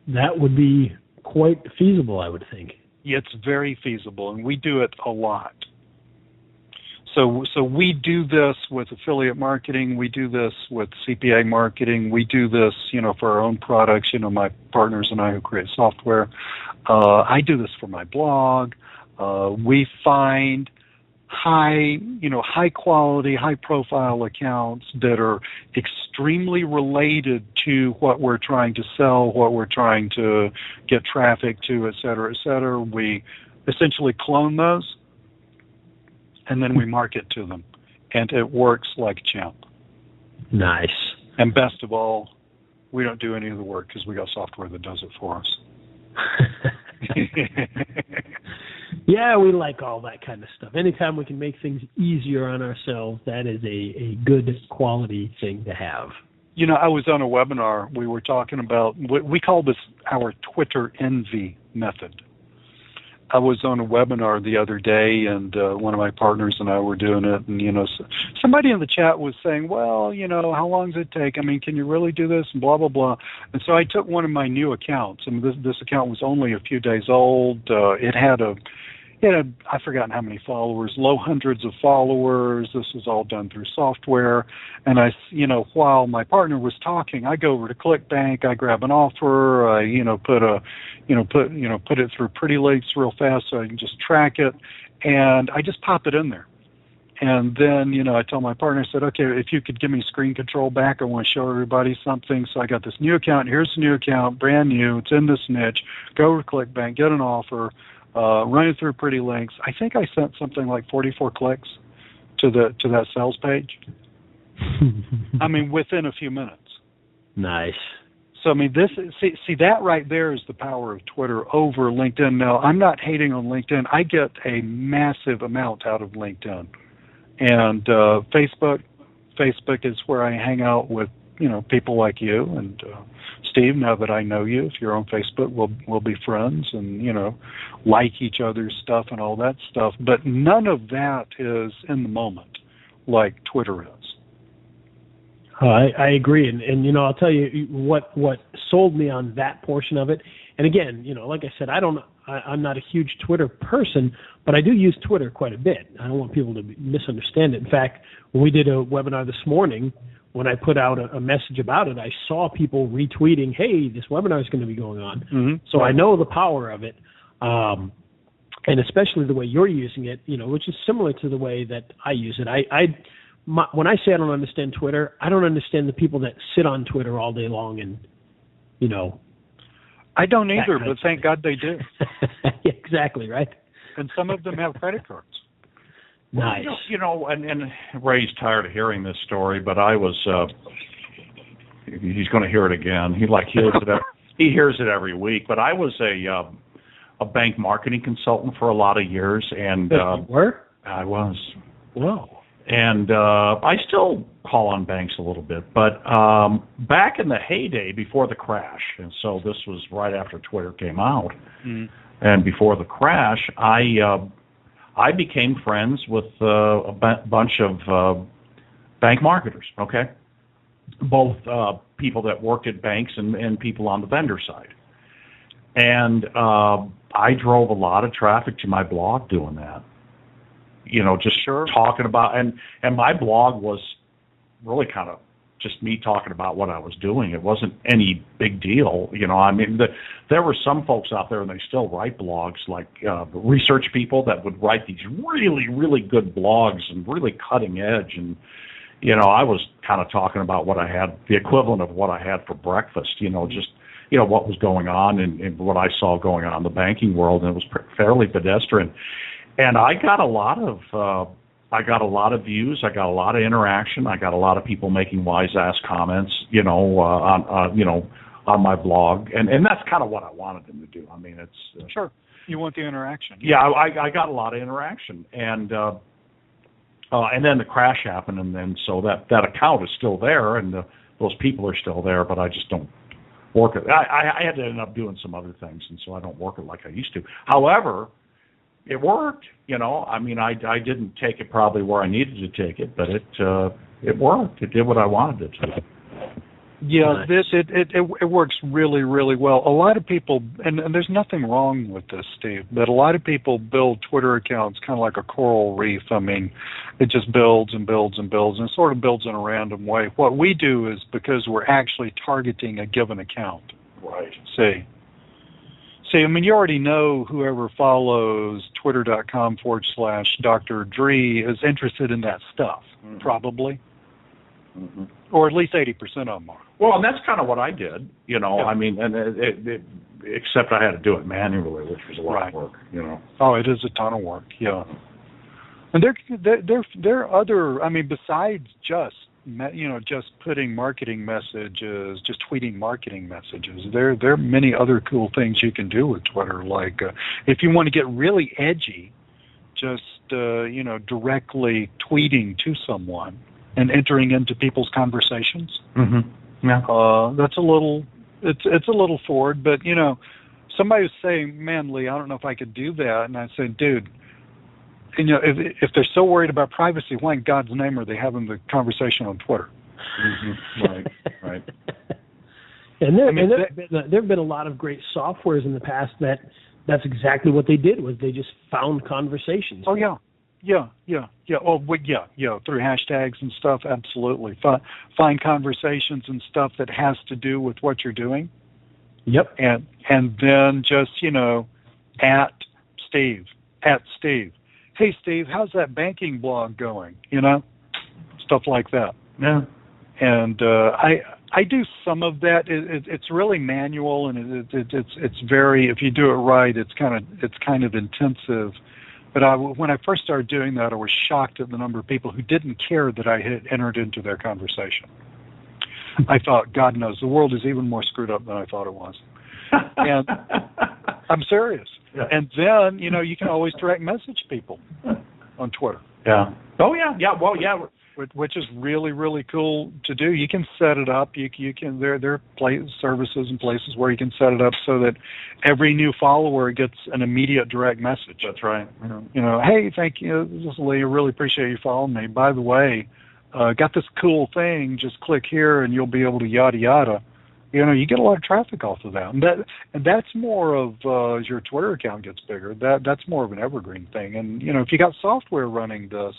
That would be quite feasible, I would think. It's very feasible, and we do it a lot. So we do this with affiliate marketing. We do this with CPA marketing. We do this, for our own products, my partners and I who create software. I do this for my blog. We find high quality, high profile accounts that are extremely related to what we're trying to sell, what we're trying to get traffic to, et cetera, et cetera. We essentially clone those and then we market to them, and it works like a champ. Nice. And best of all, we don't do any of the work because we got software that does it for us. Yeah, we like all that kind of stuff. Anytime we can make things easier on ourselves, that is a good quality thing to have. I was on a webinar. We were talking about, we call this our Twitter envy method. I was on a webinar the other day, and one of my partners and I were doing it, and, somebody in the chat was saying, well, how long does it take? I mean, can you really do this? And blah, blah, blah. And so I took one of my new accounts, and this account was only a few days old. It had I've forgotten how many followers, low hundreds of followers. This was all done through software. And while my partner was talking, I go over to ClickBank, I grab an offer, I, put it through Pretty Links real fast so I can just track it, and I just pop it in there. And then, I tell my partner, I said, okay, if you could give me screen control back, I want to show everybody something. So I got this new account. Here's the new account, brand new. It's in this niche. Go over to ClickBank, get an offer. Run it through Pretty Links. I think I sent something like 44 clicks to that sales page. I mean, within a few minutes. Nice. So I mean, see that right there is the power of Twitter over LinkedIn. Now, I'm not hating on LinkedIn. I get a massive amount out of LinkedIn, and Facebook is where I hang out with people like you and Steve. Now that I know you, if you're on Facebook, we'll be friends and like each other's stuff and all that stuff. But none of that is in the moment like Twitter is. I agree, and I'll tell you what sold me on that portion of it. And again, like I said, I'm not a huge Twitter person, but I do use Twitter quite a bit. I don't want people to misunderstand it. In fact, when we did a webinar this morning, when I put out a message about it, I saw people retweeting, hey, this webinar is going to be going on. Mm-hmm. So I know the power of it, and especially the way you're using it, which is similar to the way that I use it. when I say I don't understand Twitter, I don't understand the people that sit on Twitter all day long and, I don't either, but thank God they do. Exactly, right? And some of them have credit cards. Nice. Well, and Ray's tired of hearing this story, but I was. He's going to hear it again. He hears it. He hears it every week. But I was a bank marketing consultant for a lot of years, and you were? I was. Whoa. And I still call on banks a little bit, but back in the heyday before the crash, and so this was right after Twitter came out, and before the crash, I became friends with a bunch of bank marketers, okay? Both people that worked at banks and people on the vendor side. And I drove a lot of traffic to my blog doing that. Just talking about, and my blog was really kind of just me talking about what I was doing. It wasn't any big deal. I mean, there were some folks out there, and they still write blogs, like research people that would write these really, really good blogs and really cutting edge. And, I was kind of talking about what I had, the equivalent of what I had for breakfast, just, what was going on and what I saw going on in the banking world. And it was fairly pedestrian. And I got a lot of views. I got a lot of interaction. I got a lot of people making wise ass comments, on my blog, and that's kind of what I wanted them to do. I mean, it's sure you want the interaction. Yeah, I got a lot of interaction, and then the crash happened, and then so that account is still there, and those people are still there, but I just don't work it. I had to end up doing some other things, and so I don't work it like I used to. However, it worked, I mean, I didn't take it probably where I needed to take it, but it worked. It did what I wanted it to. Yeah, it works really, really well. A lot of people, and there's nothing wrong with this, Steve, but a lot of people build Twitter accounts kind of like a coral reef. I mean, it just builds and builds and builds, and it sort of builds in a random way. What we do is because we're actually targeting a given account. Right. See, I mean, you already know whoever follows twitter.com/Dr. Dree is interested in that stuff, probably. Mm-hmm. Or at least 80% of them are. Well, and that's kind of what I did, Yeah. I mean, and except I had to do it manually, which was a lot of work, Oh, it is a ton of work, yeah. And there are other, I mean, besides just putting marketing messages, just tweeting marketing messages. There are many other cool things you can do with Twitter. Like if you want to get really edgy, just directly tweeting to someone and entering into people's conversations. Mm-hmm. Yeah. That's a little. It's a little forward, but somebody was saying, "Man, Lee, I don't know if I could do that," and I said, "Dude." If they're so worried about privacy, why in God's name are they having the conversation on Twitter? Mm-hmm. Right. And there have been a lot of great softwares in the past that's exactly what they did, was they just found conversations. Oh, yeah. Oh, yeah. Through hashtags and stuff, absolutely. Find conversations and stuff that has to do with what you're doing. Yep. And then just, at Steve. Hey, Steve, how's that banking blog going? Stuff like that. Yeah. And I do some of that. It's really manual, and it's very, if you do it right, it's kind of intensive. But when I first started doing that, I was shocked at the number of people who didn't care that I had entered into their conversation. I thought, God knows, the world is even more screwed up than I thought it was. And I'm serious. Yeah. And then, you can always direct message people on Twitter. Yeah. Oh, yeah. Yeah. Well, yeah. Which is really, really cool to do. You can set it up. You can. There are services and places where you can set it up so that every new follower gets an immediate direct message. That's right. Hey, thank you. This is Lee. I really appreciate you following me. By the way, got this cool thing. Just click here and you'll be able to yada yada. You get a lot of traffic off of that, and that's more of as your Twitter account gets bigger. That's more of an evergreen thing. And if you got software running this,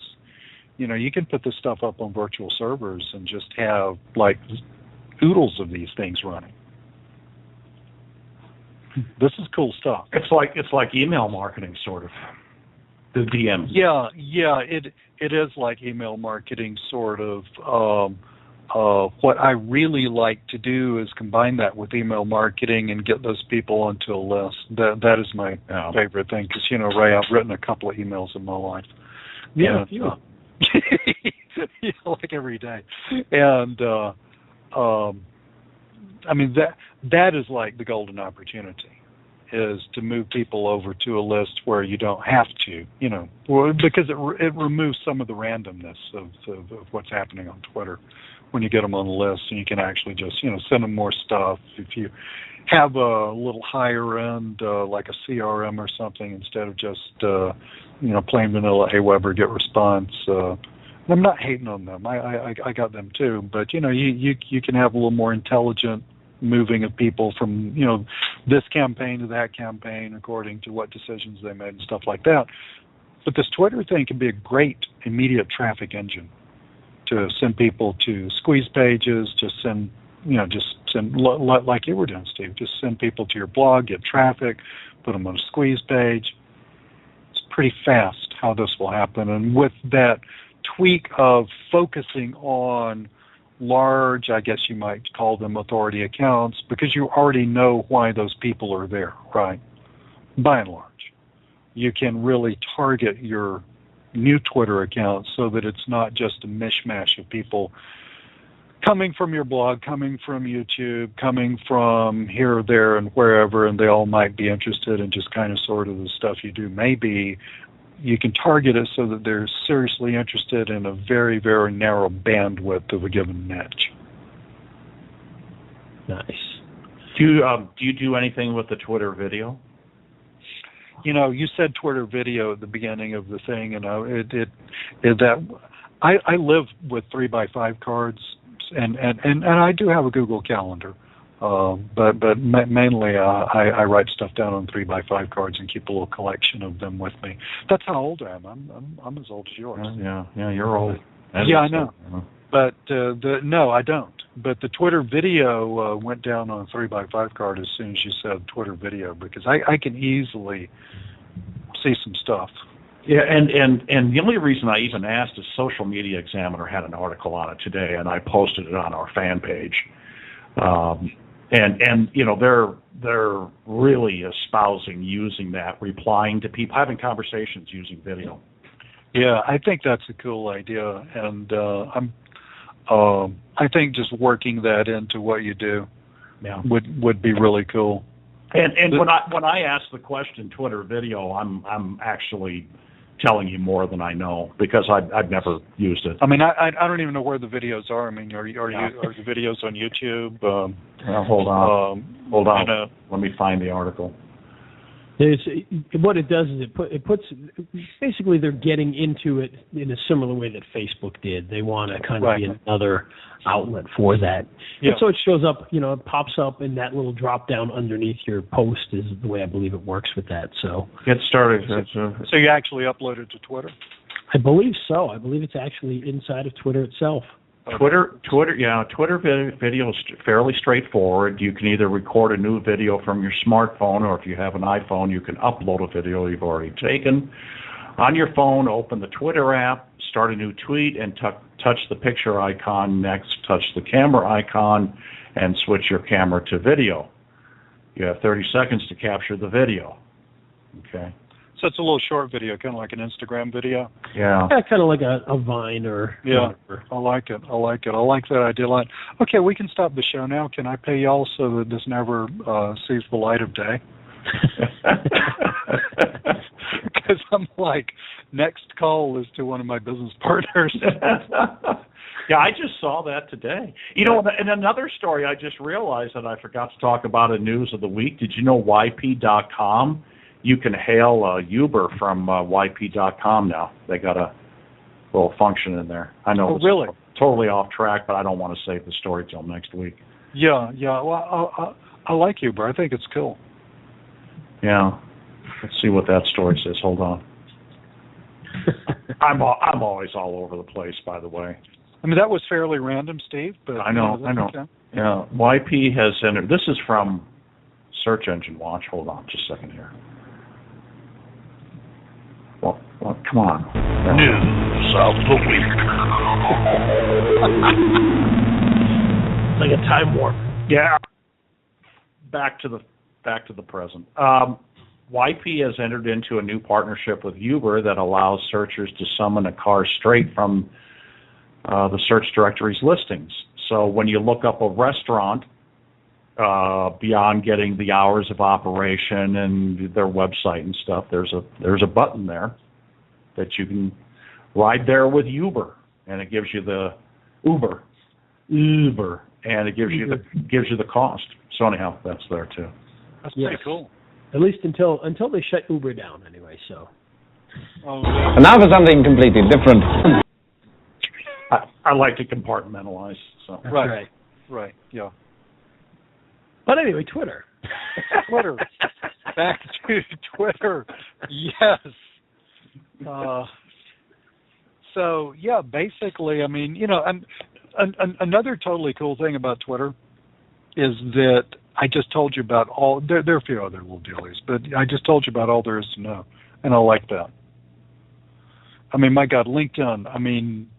you can put this stuff up on virtual servers and just have like oodles of these things running. This is cool stuff. It's like email marketing, sort of. The DMs. Yeah, it is like email marketing, sort of. What I really like to do is combine that with email marketing and get those people onto a list. That is my favorite thing, because, Ray, I've written a couple of emails in my life. Yeah, like every day. And I mean, that is like the golden opportunity, is to move people over to a list where you don't have to, because it removes some of the randomness of what's happening on Twitter when you get them on the list, and you can actually just, send them more stuff. If you have a little higher end, like a CRM or something, instead of just, plain vanilla AWeber get response. I'm not hating on them. I got them too, but you can have a little more intelligent moving of people from this campaign to that campaign according to what decisions they made and stuff like that. But this Twitter thing can be a great immediate traffic engine to send people to squeeze pages, just send like you were doing, Steve. Just send people to your blog, get traffic, put them on a squeeze page. It's pretty fast how this will happen, and with that tweak of focusing on large, I guess you might call them authority accounts, because you already know why those people are there, right? By and large, you can really target your new Twitter account so that it's not just a mishmash of people coming from your blog, coming from YouTube, coming from here, there, and wherever, and they all might be interested in just kind of sort of the stuff you do. Maybe you can target it so that they're seriously interested in a very, very narrow bandwidth of a given niche. Nice. Do you do anything with the Twitter video? You said Twitter video at the beginning of the thing, and I live with 3x5 cards, and I do have a Google Calendar, but mainly I write stuff down on 3x5 cards and keep a little collection of them with me. That's how old I am. I'm as old as yours. Yeah, you're old. I know. But no, I don't. But the Twitter video went down on a 3x5 card as soon as you said Twitter video, because I can easily see some stuff. Yeah, and the only reason I even asked is Social Media Examiner had an article on it today, and I posted it on our fan page. And they're really espousing using that, replying to people, having conversations using video. Yeah, I think that's a cool idea, and I think just working that into what you do would be really cool. And when I ask the question Twitter video, I'm actually telling you more than I know, because I've never used it. I mean, I don't even know where the videos are. I mean, are the videos on YouTube? Hold on. Let me find the article. What it does is it puts basically they're getting into it in a similar way that Facebook did. They want to kind of be another outlet for that. Yeah. And so it shows up, it pops up in that little drop down underneath your post is the way I believe it works with that. So get started. So you actually upload it to Twitter? I believe so. I believe it's actually inside of Twitter itself. Twitter video is fairly straightforward. You can either record a new video from your smartphone, or if you have an iPhone, you can upload a video you've already taken. On your phone, open the Twitter app, start a new tweet, and touch the picture icon. Next, touch the camera icon, and switch your camera to video. You have 30 seconds to capture the video. Okay. So it's a little short video, kind of like an Instagram video. Yeah. Yeah, kind of like a Vine or whatever. I like it. I like that idea a lot. Okay, we can stop the show now. Can I pay y'all so that this never sees the light of day? Because I'm like, next call is to one of my business partners. Yeah, I just saw that today. In another story, I just realized that I forgot to talk about in News of the Week. Did you know YP.com? You can hail Uber from YP.com now. They got a little function in there. I know it's really? Totally off track, but I don't want to save the story till next week. Yeah. Well, I like Uber. I think it's cool. Yeah. Let's see what that story says. Hold on. I'm always all over the place, by the way. I mean, that was fairly random, Steve. But I know. Okay. Yeah. YP has entered. This is from Search Engine Watch. Hold on just a second here. Well, Come on. News of the week. Like a time warp. Yeah. Back to the present. YP has entered into a new partnership with Uber that allows searchers to summon a car straight from the search directory's listings. So when you look up a restaurant, beyond getting the hours of operation and their website and stuff, there's a button there that you can ride there with Uber, and it gives you the Uber, and it gives you the cost. So anyhow, that's there too. That's pretty cool. At least until they shut Uber down, anyway. So. And now for something completely different. I like to compartmentalize. So. That's right. Right. Yeah. But anyway, Twitter. Twitter. Back to Twitter. Yes. So yeah, basically, I mean, you know, another totally cool thing about Twitter is that I just told you about all. There are a few other little dealies, but I just told you about all there is to know, and I like that. I mean, my God, LinkedIn. I mean,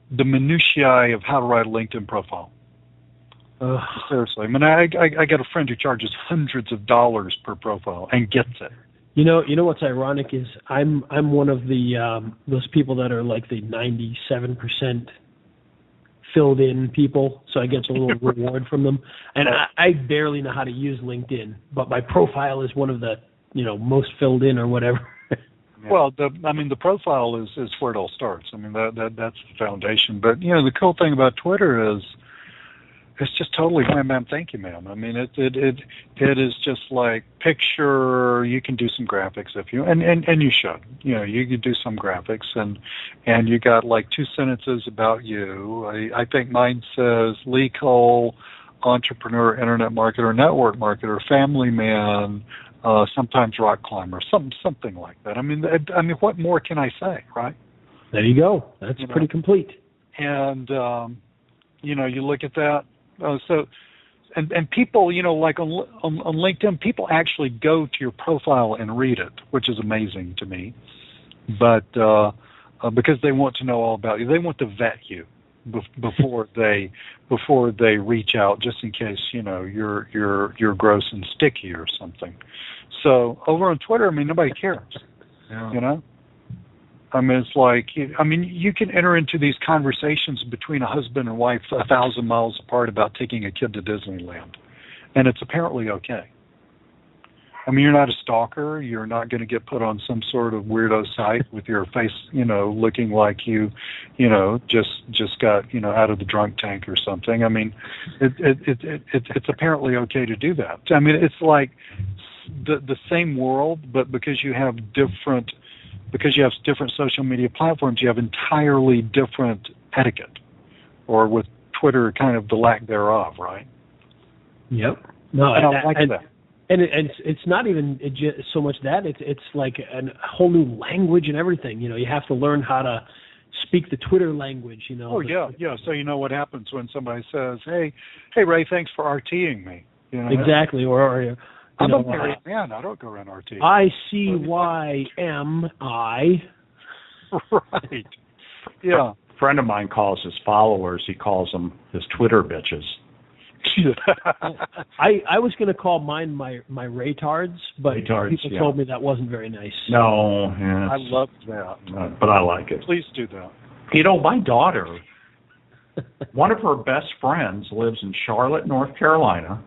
the minutiae of how to write a LinkedIn profile. Seriously, I mean, I got a friend who charges hundreds of dollars per profile and gets it. You know what's ironic is I'm one of the those people that are like the 97% filled in people, so I get a little reward from them. And I barely know how to use LinkedIn, but my profile is one of the most filled in or whatever. Well, the profile is where it all starts. I mean, that's the foundation. But the cool thing about Twitter is it's just totally wham bam thank you ma'am. I mean, it is just like picture. You can do some graphics if you and you should. You could do some graphics and you got like 2 sentences about you. I think mine says Lee Cole, entrepreneur, internet marketer, network marketer, family man, sometimes rock climber, something like that. I mean, what more can I say, right? There you go. That's pretty complete. And you look at that. And people, like on LinkedIn, people actually go to your profile and read it, which is amazing to me. But because they want to know all about you, they want to vet you before they reach out, just in case you're gross and sticky or something. So over on Twitter, I mean, nobody cares. Yeah. I mean, it's like, you can enter into these conversations between a husband and wife 1,000 miles apart about taking a kid to Disneyland, and it's apparently okay. I mean, you're not a stalker. You're not going to get put on some sort of weirdo site with your face, looking like you just got, out of the drunk tank or something. I mean, it's apparently okay to do that. I mean, it's like the same world, but because you have different social media platforms, you have entirely different etiquette, or with Twitter, kind of the lack thereof, right? Yep. No, and I like that. And it's not even so much that it's like a whole new language and everything. You have to learn how to speak the Twitter language. Oh yeah. So what happens when somebody says, "Hey Ray, thanks for RTing me." Exactly, or I'm a married man. I don't go around RT. ICYMI. Right. Yeah. A friend of mine calls his followers, he calls them his Twitter bitches. I was going to call mine my Raytards, but people told me that wasn't very nice. No. I love that. But I like it. Please do that. My daughter, one of her best friends lives in Charlotte, North Carolina.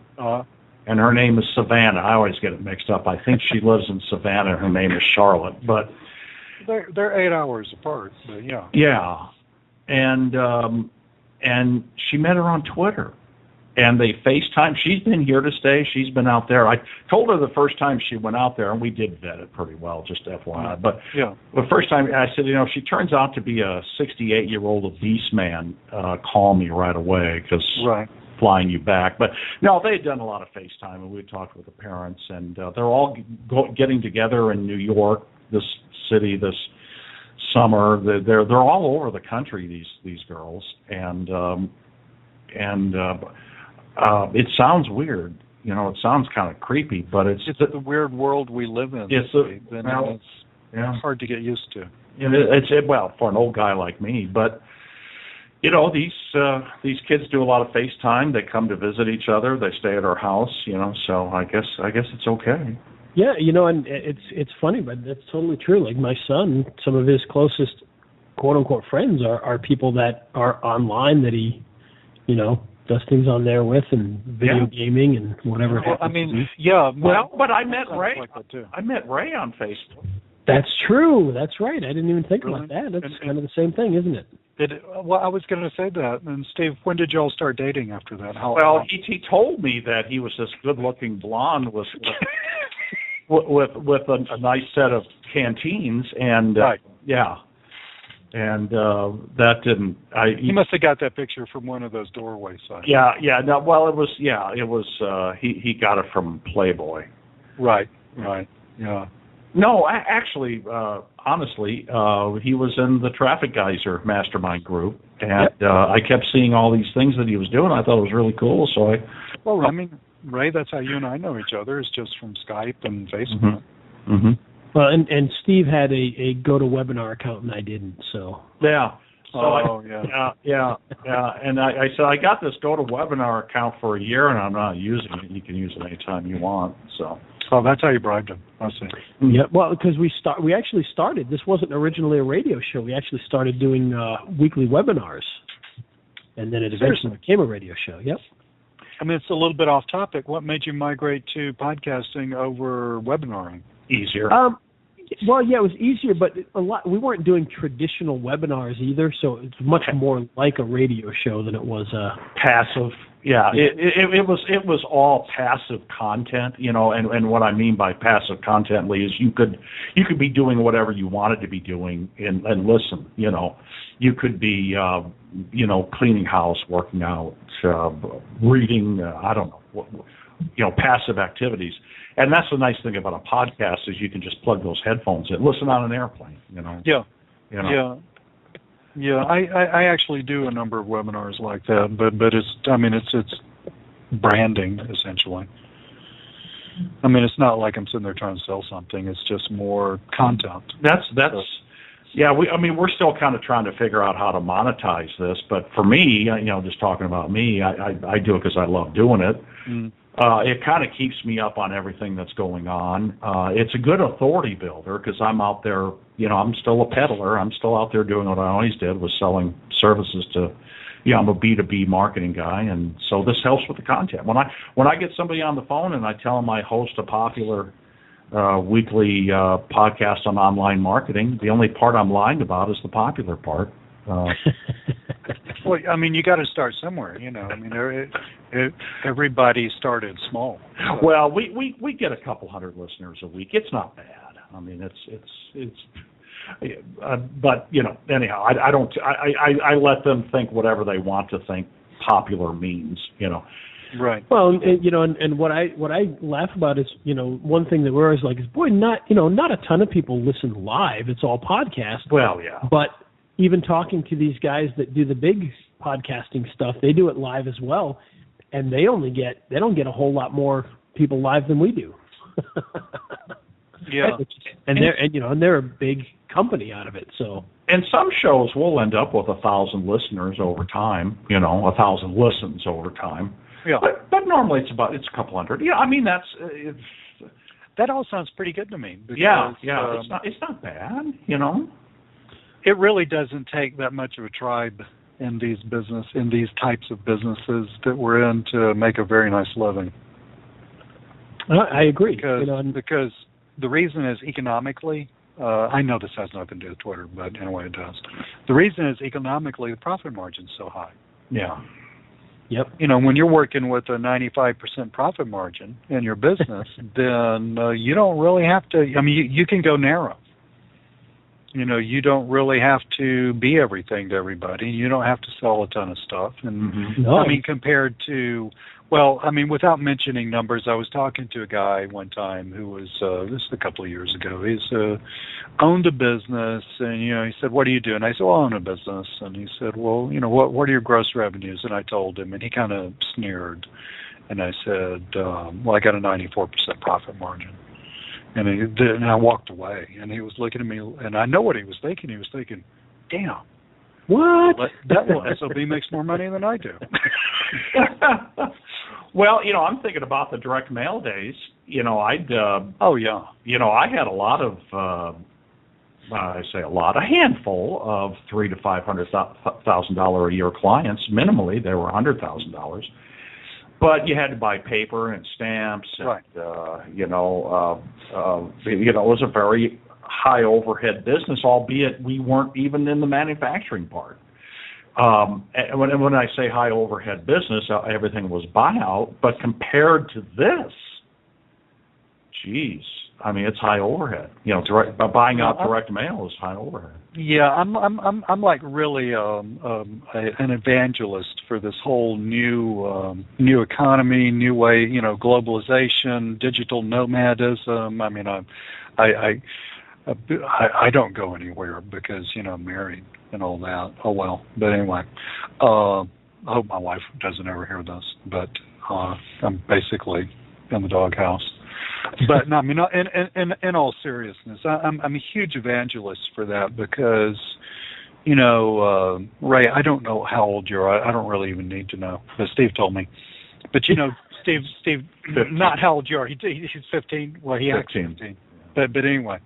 And her name is Savannah. I always get it mixed up. I think she lives in Savannah. Her name is Charlotte, but they're 8 hours apart. But yeah. Yeah, and she met her on Twitter, and they FaceTime. She's been here to stay. She's been out there. I told her the first time she went out there, and we did vet it pretty well, just FYI. But the first time I said, she turns out to be a 68-year-old obese man. Call me right away because. Right. Flying you back. But no, they had done a lot of FaceTime, and we talked with the parents, and they're all getting together in New York, this city, this summer. They're all over the country, these girls, and it sounds weird. It sounds kind of creepy, but it's the weird world we live in. It's hard to get used to. Well, for an old guy like me, but you know, these kids do a lot of FaceTime. They come to visit each other. They stay at our house, you know. So I guess it's okay. Yeah, you know, and it's funny, but that's totally true. Like my son, some of his closest quote unquote friends are people that are online that he, you know, does things on there with, and video gaming and whatever. Well, I mean, yeah. Well, but I met Ray. Like that too. I met Ray on Facebook. That's true. That's right. I didn't even think Really? about that. That's kind of the same thing, isn't it? Well, I was going to say that. And Steve, when did y'all start dating after that? Well, he told me that he was this good-looking blonde with a nice set of canteens, and right. Yeah, and that didn't. He must have got that picture from one of those doorway sites. Yeah. No, well, it was. He got it from Playboy. Right. Yeah. No, actually, honestly, he was in the Traffic Geyser mastermind group, and I kept seeing all these things that he was doing. I thought it was really cool, so I mean, Ray, that's how you and I know each other, is just from Skype and Facebook. Mm-hmm. Well, and Steve had a GoToWebinar account, and I didn't, so. Yeah. So Yeah. And I said, I got this GoToWebinar account for a year, and I'm not using it. You can use it anytime you want, so. Oh, that's how you bribed him. I see. Yeah, well, because we actually started. This wasn't originally a radio show. We actually started doing weekly webinars, and then it eventually became a radio show. Yep. I mean, it's a little bit off topic. What made you migrate to podcasting over webinaring? Easier. Well, yeah, it was easier, but we weren't doing traditional webinars either, so it's much more like a radio show than it was passive. Yeah, it was all passive content, you know, and what I mean by passive content, Lee, is you could be doing whatever you wanted to be doing and listen, you know. You could be, you know, cleaning house, working out, reading, I don't know, you know, passive activities. And that's the nice thing about a podcast, is you can just plug those headphones in, listen on an airplane, you know. Yeah. You know? Yeah. I actually do a number of webinars like that, but it's branding essentially. I mean, it's not like I'm sitting there trying to sell something. It's just more content. That's yeah. We're still kind of trying to figure out how to monetize this, but for me, you know, just talking about me, I do it because I love doing it. Mm. It kind of keeps me up on everything that's going on. It's a good authority builder because I'm out there, you know, I'm still a peddler. I'm still out there doing what I always did, was selling services to, you know, I'm a B2B marketing guy, and so this helps with the content. When I get somebody on the phone and I tell them I host a popular weekly podcast on online marketing, the only part I'm lying about is the popular part. Well, I mean, you got to start somewhere, you know. I mean, everybody started small. So. Well, we get a couple hundred listeners a week. It's not bad. I mean, it's but you know, anyhow, I let them think whatever they want to think popular means, you know. Right. Well, and, you know, and what I laugh about is, you know, one thing that we're always like is, boy, not a ton of people listen live. It's all podcast. Well, yeah. But even talking to these guys that do the big podcasting stuff, they do it live as well, and they don't get a whole lot more people live than we do. Yeah. And they're a big company out of it. So. And some shows will end up with 1,000 listeners over time. You know, 1,000 listens over time. Yeah. But normally it's a couple hundred. Yeah. I mean, that all sounds pretty good to me. Because, it's not bad. You know. It really doesn't take that much of a tribe in these types of businesses that we're in to make a very nice living. I agree. Because the reason is economically, I know this has nothing to do with Twitter, but anyway, it does. The reason is economically, the profit margin's so high. Yeah. Yep. You know, when you're working with a 95% profit margin in your business, then you don't really have to, I mean, you can go narrow. You know, you don't really have to be everything to everybody. You don't have to sell a ton of stuff. And No. I mean, compared to, well, I mean, without mentioning numbers, I was talking to a guy one time who was, this is a couple of years ago, he's owned a business, and, you know, he said, what do you do? And I said, well, I own a business. And he said, well, you know, what are your gross revenues? And I told him, and he kind of sneered. And I said, well, I got a 94% profit margin. And I walked away, and he was looking at me, and I know what he was thinking. He was thinking, damn. What? That SOB makes more money than I do. Well, I'm thinking about the direct mail days. I'd oh yeah. I had a lot of a handful of $300,000 to $500,000 a year clients. Minimally, they were $100,000. But you had to buy paper and stamps, and right. It was a very high overhead business, albeit we weren't even in the manufacturing part. And when I say high overhead business, everything was buyout. But compared to this, geez, I mean, it's high overhead. Buying out direct mail is high overhead. Yeah, I'm like really an evangelist for this whole new economy, new way, globalization, digital nomadism. I mean, I don't go anywhere because I'm married and all that. Oh well, but anyway, I hope my wife doesn't ever hear this. But I'm basically in the doghouse. But no, I mean, in all seriousness, I'm a huge evangelist for that because, Ray, I don't know how old you are. I don't really even need to know. But Steve told me. But Steve, 15. Not how old you are. He's 15. Well, he acts 15. But anyway,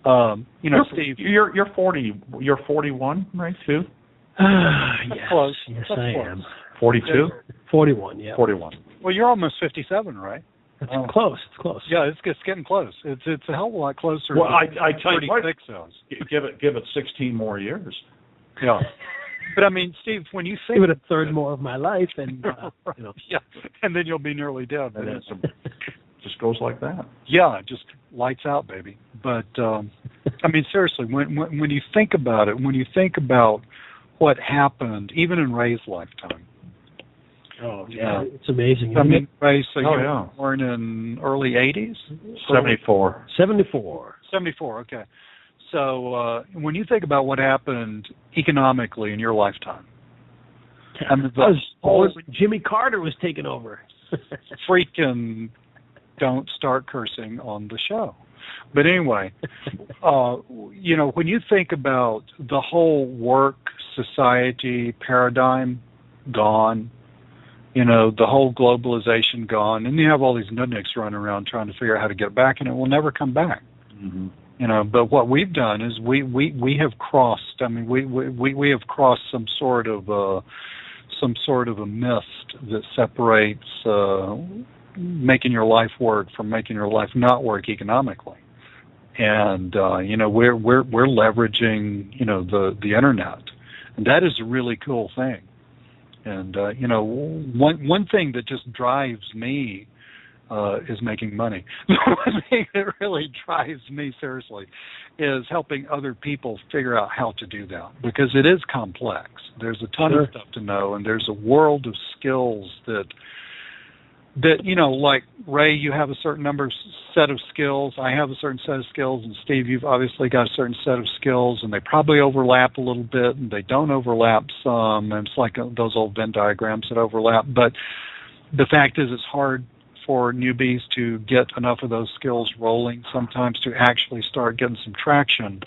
Steve, you're 40. You're 41, right? Too. Yes. Close. Yes, That's I close. am. 42. 41. Yeah. 41. Well, you're almost 57, right? It's close. It's close. Yeah, it's getting close. It's a hell of a lot closer. Well, to I tell you what, 36 cells. give it 16 more years. Yeah. But I mean, Steve, when you think Give it a third more of my life, and yeah, and then you'll be nearly dead. And it just goes like that. Yeah, just lights out, baby. But I mean, seriously, when you think about it, when you think about what happened, even in Ray's lifetime. Oh yeah, it's amazing. I mean, Ray, so you yeah. were born in early 80s? 74. 74. 74, okay. So when you think about what happened economically in your lifetime, I mean, Jimmy Carter was taking over. Freaking don't start cursing on the show. But anyway, when you think about the whole work society paradigm gone, the whole globalization gone, and you have all these nudniks running around trying to figure out how to get back, and it will never come back. Mm-hmm. But what we've done is we have crossed. I mean, we have crossed some sort of a mist that separates making your life work from making your life not work economically. And we're leveraging the internet, and that is a really cool thing. And one thing that just drives me is making money. One thing that really drives me seriously is helping other people figure out how to do that, because it is complex. There's a ton of stuff to know, and there's a world of skills that like Ray, you have a certain set of skills. I have a certain set of skills, and Steve, you've obviously got a certain set of skills, and they probably overlap a little bit, and they don't overlap some. And it's like those old Venn diagrams that overlap. But the fact is, it's hard for newbies to get enough of those skills rolling sometimes to actually start getting some traction,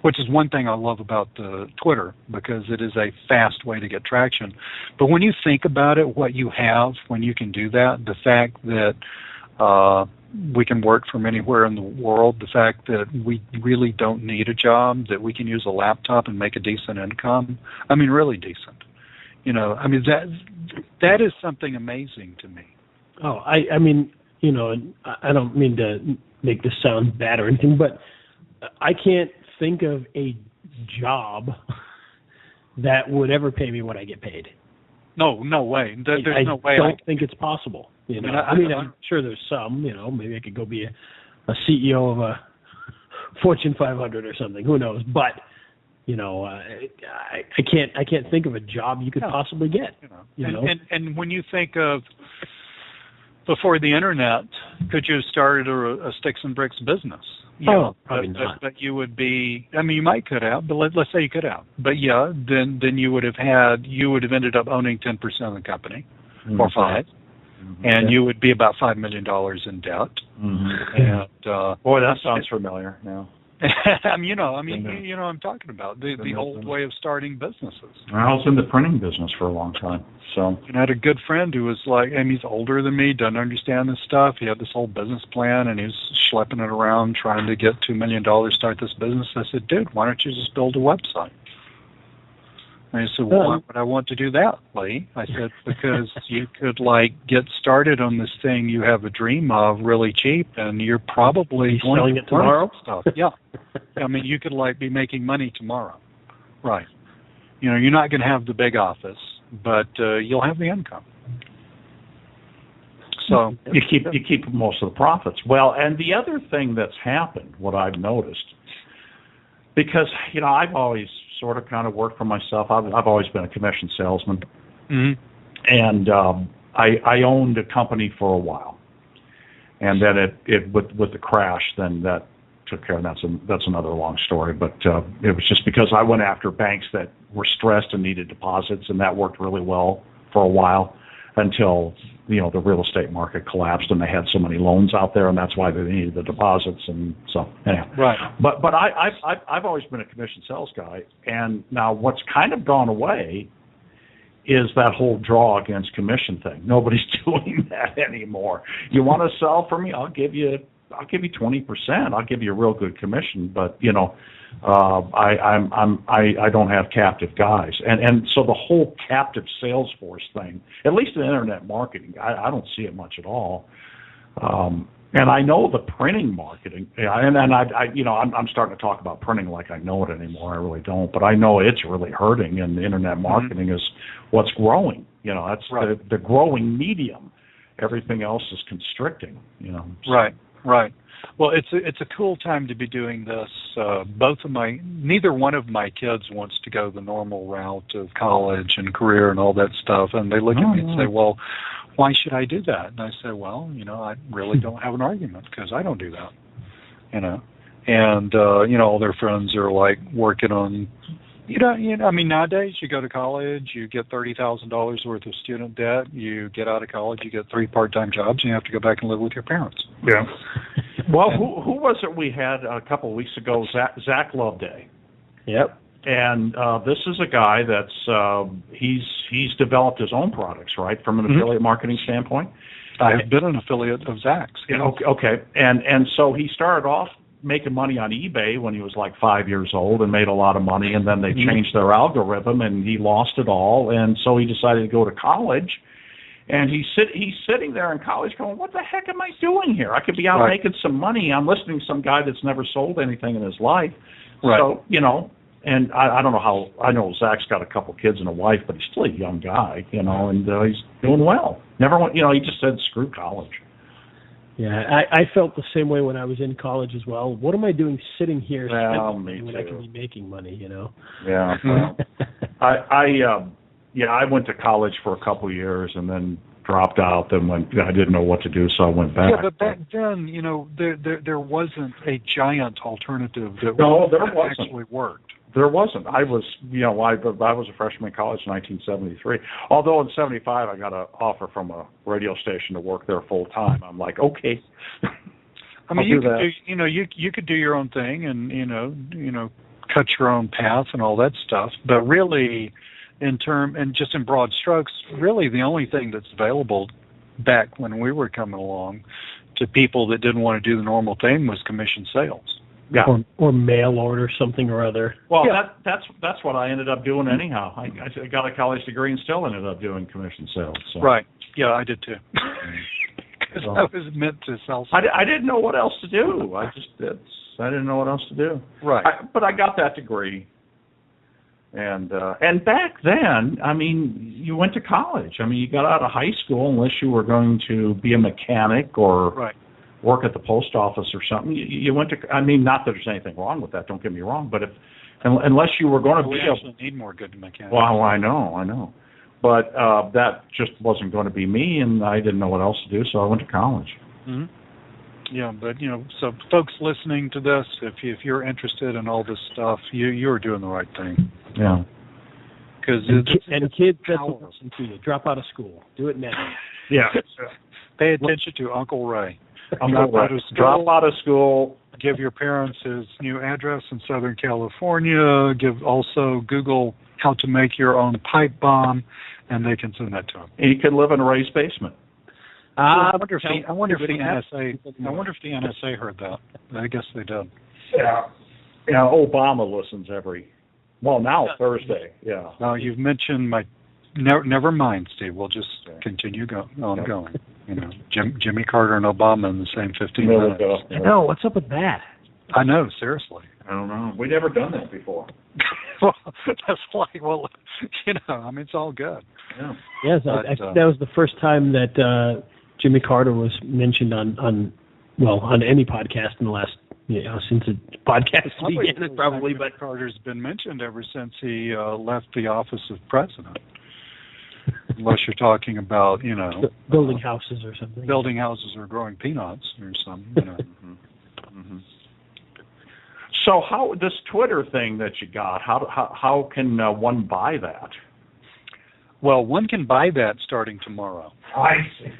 which is one thing I love about the Twitter, because it is a fast way to get traction. But when you think about it, what you have when you can do that, the fact that we can work from anywhere in the world, the fact that we really don't need a job, that we can use a laptop and make a decent income, I mean, really decent. I mean, that is something amazing to me. Oh, I mean, I don't mean to make this sound bad or anything, but I can't think of a job that would ever pay me what I get paid. No way. There's no way. I don't think it's possible. I'm sure there's some. Maybe I could go be a CEO of a Fortune 500 or something. Who knows? But I can't think of a job you could possibly get. And when you think of before the internet, could you have started a sticks and bricks business? Probably not. But you would be. I mean, you might could have, but let's say you could have. But yeah, then you would have ended up owning 10% of the company, or 5%. and you would be about $5 million in debt. And boy, that sounds familiar now. you know what I'm talking about, the old way of starting businesses. I was in the printing business for a long time. So I had a good friend who was like, and he's older than me, doesn't understand this stuff. He had this whole business plan, and he was schlepping it around trying to get $2 million to start this business. I said, dude, why don't you just build a website? And he said, well, why would I want to do that, Lee? I said, because you could, get started on this thing you have a dream of really cheap, and you're probably selling it tomorrow? Stuff. Yeah. I mean, you could, be making money tomorrow. Right. You're not going to have the big office, but you'll have the income. So you keep most of the profits. Well, and the other thing that's happened, what I've noticed, because, I've always sort of kind of worked for myself. I've always been a commission salesman, and I owned a company for a while, and then it with the crash, then that took care of. That's another long story. But it was just because I went after banks that were stressed and needed deposits, and that worked really well for a while until the real estate market collapsed and they had so many loans out there, and that's why they needed the deposits. And so anyhow, right. But I've always been a commission sales guy, and now what's kind of gone away is that whole draw against commission thing. Nobody's doing that anymore. You want to sell for me? I'll give you 20%. I'll give you a real good commission, but I don't have captive guys, and so the whole captive sales force thing, at least in internet marketing, I don't see it much at all. And I know the printing marketing, and I'm starting to talk about printing like I know it anymore. I really don't, but I know it's really hurting, and the internet marketing is what's growing. That's right. the growing medium. Everything else is constricting. So. Right. Well, it's a cool time to be doing this. Neither one of my kids wants to go the normal route of college and career and all that stuff, and they look at me and say, "Well, why should I do that?" And I say, "Well, I really don't have an argument because I don't do that." And all their friends are working on. Nowadays you go to college, you get $30,000 worth of student debt. You get out of college, you get 3 part-time jobs, and you have to go back and live with your parents. Yeah. Well, who was it we had a couple of weeks ago? Zach Loveday. Yep. And this is a guy that's he's developed his own products, right, from an affiliate marketing standpoint. I have been an affiliate of Zach's. Okay. And so he started off making money on eBay when he was 5 years old and made a lot of money, and then they changed their algorithm and he lost it all, and so he decided to go to college, and he's sitting there in college going, what the heck am I doing here? I could be out making some money. I'm listening to some guy that's never sold anything in his life. Right. So, and I don't know how, I know Zach's got a couple kids and a wife, but he's still a young guy, and he's doing well. Never went, he just said, screw college. Yeah, I felt the same way when I was in college as well. What am I doing sitting here when I can be making money, Yeah. Well, I went to college for a couple of years and then dropped out. Then I didn't know what to do, so I went back. Yeah, but back then, there wasn't a giant alternative that actually worked. There wasn't. I was, I was a freshman in college in 1973. Although in '75 I got an offer from a radio station to work there full time. I'm like, okay. I mean, you could do your own thing and cut your own path and all that stuff. But really, in broad strokes, really the only thing that's available back when we were coming along to people that didn't want to do the normal thing was commission sales. Yeah. Or mail order something or other. Well, that's what I ended up doing anyhow. I got a college degree and still ended up doing commission sales. So. Right. Yeah, I did too. Because I was meant to sell something. I didn't know what else to do. I didn't know what else to do. Right. But I got that degree. And back then, you went to college. You got out of high school unless you were going to be a mechanic or work at the post office or something. You went to, not that there's anything wrong with that, don't get me wrong, but unless you were going to be actually need more good mechanics. Well, I know. But that just wasn't going to be me, and I didn't know what else to do, so I went to college. Mm-hmm. Yeah, but, so folks listening to this, if you're interested in all this stuff, you're doing the right thing. Yeah. Because and kids that listen to you, drop out of school. Do it now. Yeah. Pay attention to Uncle Ray. Drop out of school. Give your parents his new address in Southern California. Also Google how to make your own pipe bomb, and they can send that to him. He can live in Ray's basement. I wonder if the NSA heard that. I guess they did. Yeah. Yeah. Obama listens now Thursday. Yeah. Now you've mentioned my. Never mind, Steve. We'll just continue going. You know, Jimmy Carter and Obama in the same 15 minutes. No, what's up with that? I know, seriously. I don't know. We've never done that before. Well, that's like, I mean, it's all good. Yeah. Yes, I think that was the first time that Jimmy Carter was mentioned on any podcast in the last, since the podcast began, probably. But Carter's been mentioned ever since he left the office of president. Unless you're talking about, building houses or something. Building houses or growing peanuts or something. So how this Twitter thing that you got? How can one buy that? Well, one can buy that starting tomorrow. I see.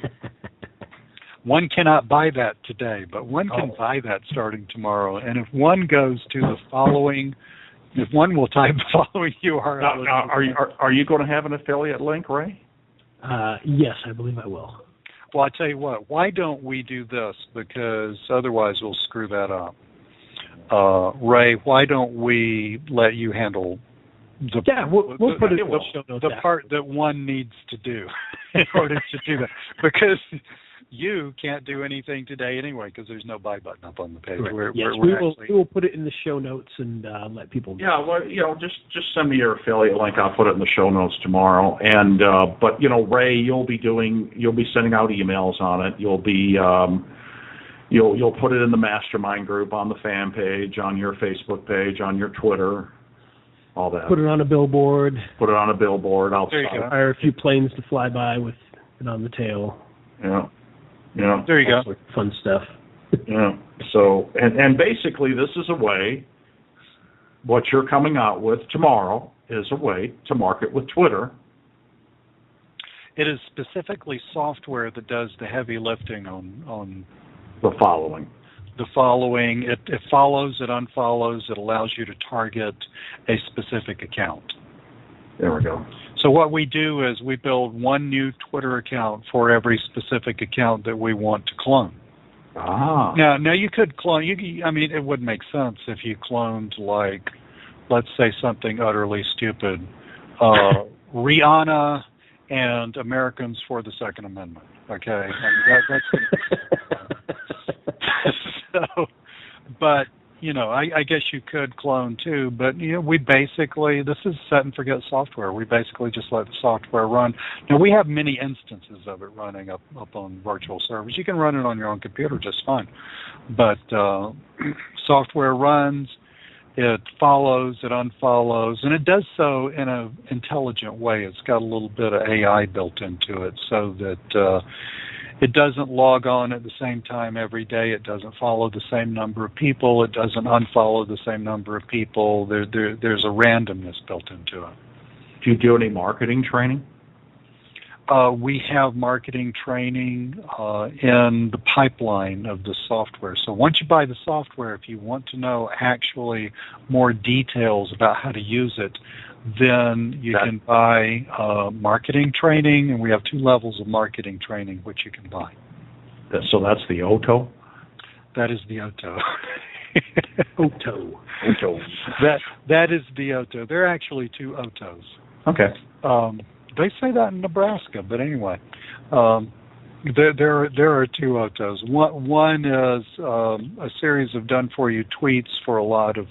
One cannot buy that today, but one can buy that starting tomorrow. And if one goes to the following. If one will type the following URL. Now, are you going to have an affiliate link, Ray? Yes, I believe I will. Well, I tell you what. Why don't we do this? Because otherwise we'll screw that up. Ray, why don't we let you handle the we'll put it in the show notes. The part that one needs to do in order to do that, because you can't do anything today anyway because there's no buy button up on the page. We will put it in the show notes and let people know. Yeah, well, just send me your affiliate link. I'll put it in the show notes tomorrow. And but Ray, you'll be sending out emails on it. You'll be you'll put it in the mastermind group, on the fan page, on your Facebook page, on your Twitter, all that. Put it on a billboard. I'll hire a few planes to fly by with it on the tail. Yeah. Yeah. There you go. Fun stuff. Yeah. So, and basically this is a way, what you're coming out with tomorrow is a way to market with Twitter. It is specifically software that does the heavy lifting on the following. The following. It follows, it unfollows, it allows you to target a specific account. There we go. So what we do is we build one new Twitter account for every specific account that we want to clone. Ah. Now you could clone. It would make sense if you cloned, like, let's say something utterly stupid, Rihanna and Americans for the Second Amendment. Okay, so, but. I guess you could clone too, but we basically, this is set and forget software. We basically just let the software run. Now we have many instances of it running up on virtual servers. You can run it on your own computer just fine, but software runs, it follows, it unfollows, and it does so in an intelligent way. It's got a little bit of AI built into it so that it doesn't log on at the same time every day. It doesn't follow the same number of people. It doesn't unfollow the same number of people. There's a randomness built into it. Do you do any marketing training? We have marketing training in the pipeline of the software. So once you buy the software, if you want to know actually more details about how to use it, then you can buy marketing training, and we have 2 levels of marketing training which you can buy. So that's the OTO? That is the OTO. OTO. That is the OTO. There are actually 2 OTOs. Okay. They say that in Nebraska, but anyway. There are 2 OTOs. One is a series of done-for-you tweets for a lot of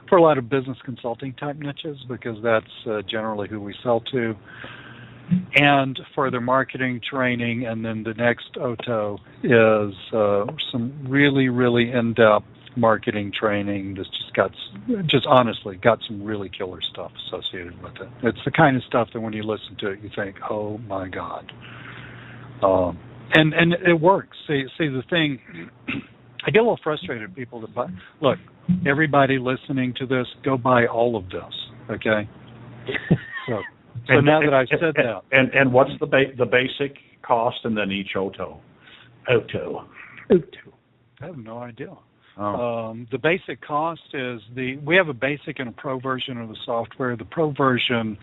for a lot of business consulting type niches, because that's generally who we sell to, and further marketing training. And then the next OTO is some really, really in-depth marketing training that's just honestly got some really killer stuff associated with it. It's the kind of stuff that when you listen to it, you think, oh my God. And it works. See the thing, I get a little frustrated with people that buy. Look, everybody listening to this, go buy all of this. Okay. So now that I've said that, and what's the basic cost, and then each OTO? Oto. I have no idea. Oh. The basic cost is we have a basic and a pro version of the software. The pro version,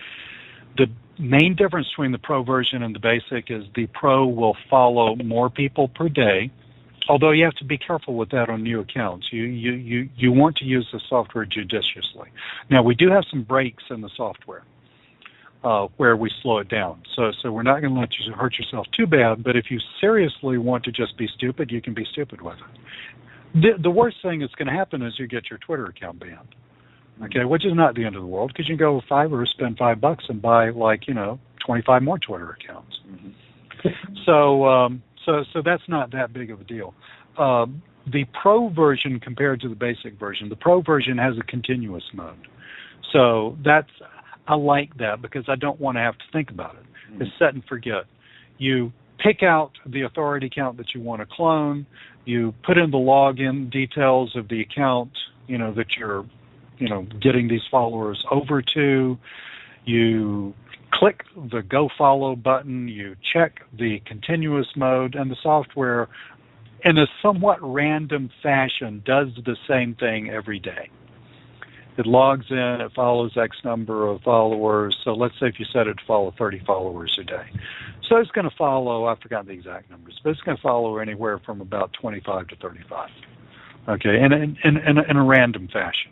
the main difference between the pro version and the basic is the pro will follow more people per day, although you have to be careful with that on new accounts. You want to use the software judiciously. Now, we do have some breaks in the software where we slow it down. So we're not going to let you hurt yourself too bad, but if you seriously want to just be stupid, you can be stupid with it. The worst thing that's going to happen is you get your Twitter account banned, okay, which is not the end of the world, because you can go with Fiverr, spend $5 and buy 25 more Twitter accounts. Mm-hmm. So that's not that big of a deal. The pro version compared to the basic version, the pro version has a continuous mode. So I like that because I don't want to have to think about it. Mm-hmm. It's set and forget. You pick out the authority account that you want to clone. You put in the login details of the account, that you're, getting these followers over to. You click the Go Follow button. You check the continuous mode, and the software, in a somewhat random fashion, does the same thing every day. It logs in, it follows X number of followers. So let's say if you set it to follow 30 followers a day. So it's going to follow, I've forgotten the exact numbers, but it's going to follow anywhere from about 25 to 35, okay, in a random fashion.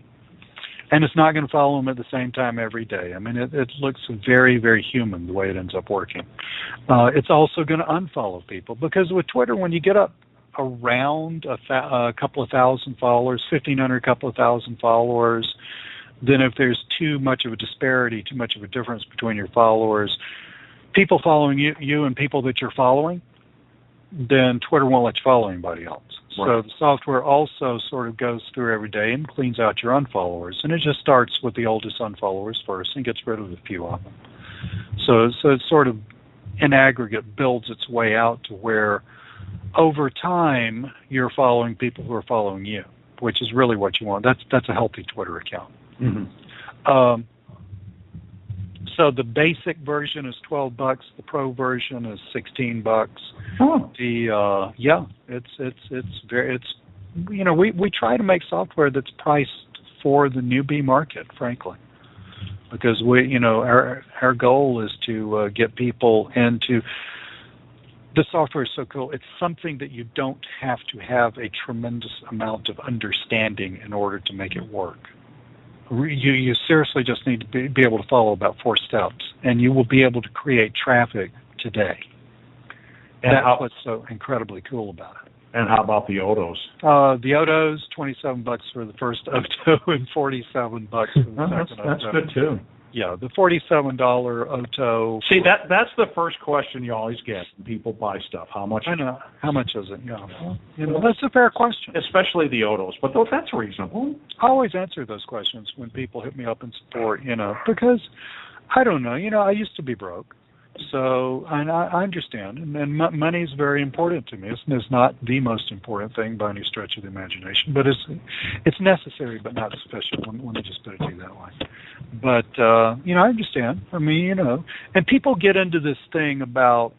And it's not going to follow them at the same time every day. I mean, it looks very, very human the way it ends up working. It's also going to unfollow people, because with Twitter, when you get up around a couple of thousand followers, 1,500, couple of thousand followers, then if there's too much of a disparity, too much of a difference between your followers, people following you and people that you're following, then Twitter won't let you follow anybody else. Right. So the software also sort of goes through every day and cleans out your unfollowers, and it just starts with the oldest unfollowers first and gets rid of a few of them. So it sort of, in aggregate, builds its way out to where over time you're following people who are following you, which is really what you want. That's a healthy Twitter account. Mm-hmm. So the basic version is $12. The pro version is $16. Oh. We try to make software that's priced for the newbie market, frankly, because our goal is to get people into. The software is so cool. It's something that you don't have to have a tremendous amount of understanding in order to make it work. You seriously just need to be able to follow about 4 steps, and you will be able to create traffic today. And that's what's so incredibly cool about it. And how about the Otos? The Otos, $27 for the first Oto and $47 for the second That's Oto. That's good too. Yeah, the $47 Oto. See, that's the first question you always get when people buy stuff. How much? I know. How much is it? That's a fair question. Especially the Otos, but that's reasonable. I always answer those questions when people hit me up in support, because I don't know. I used to be broke. So I understand, and money is very important to me. It's not the most important thing by any stretch of the imagination, but it's necessary but not sufficient. Let me just put it to you that way. But I understand. I mean, and people get into this thing about,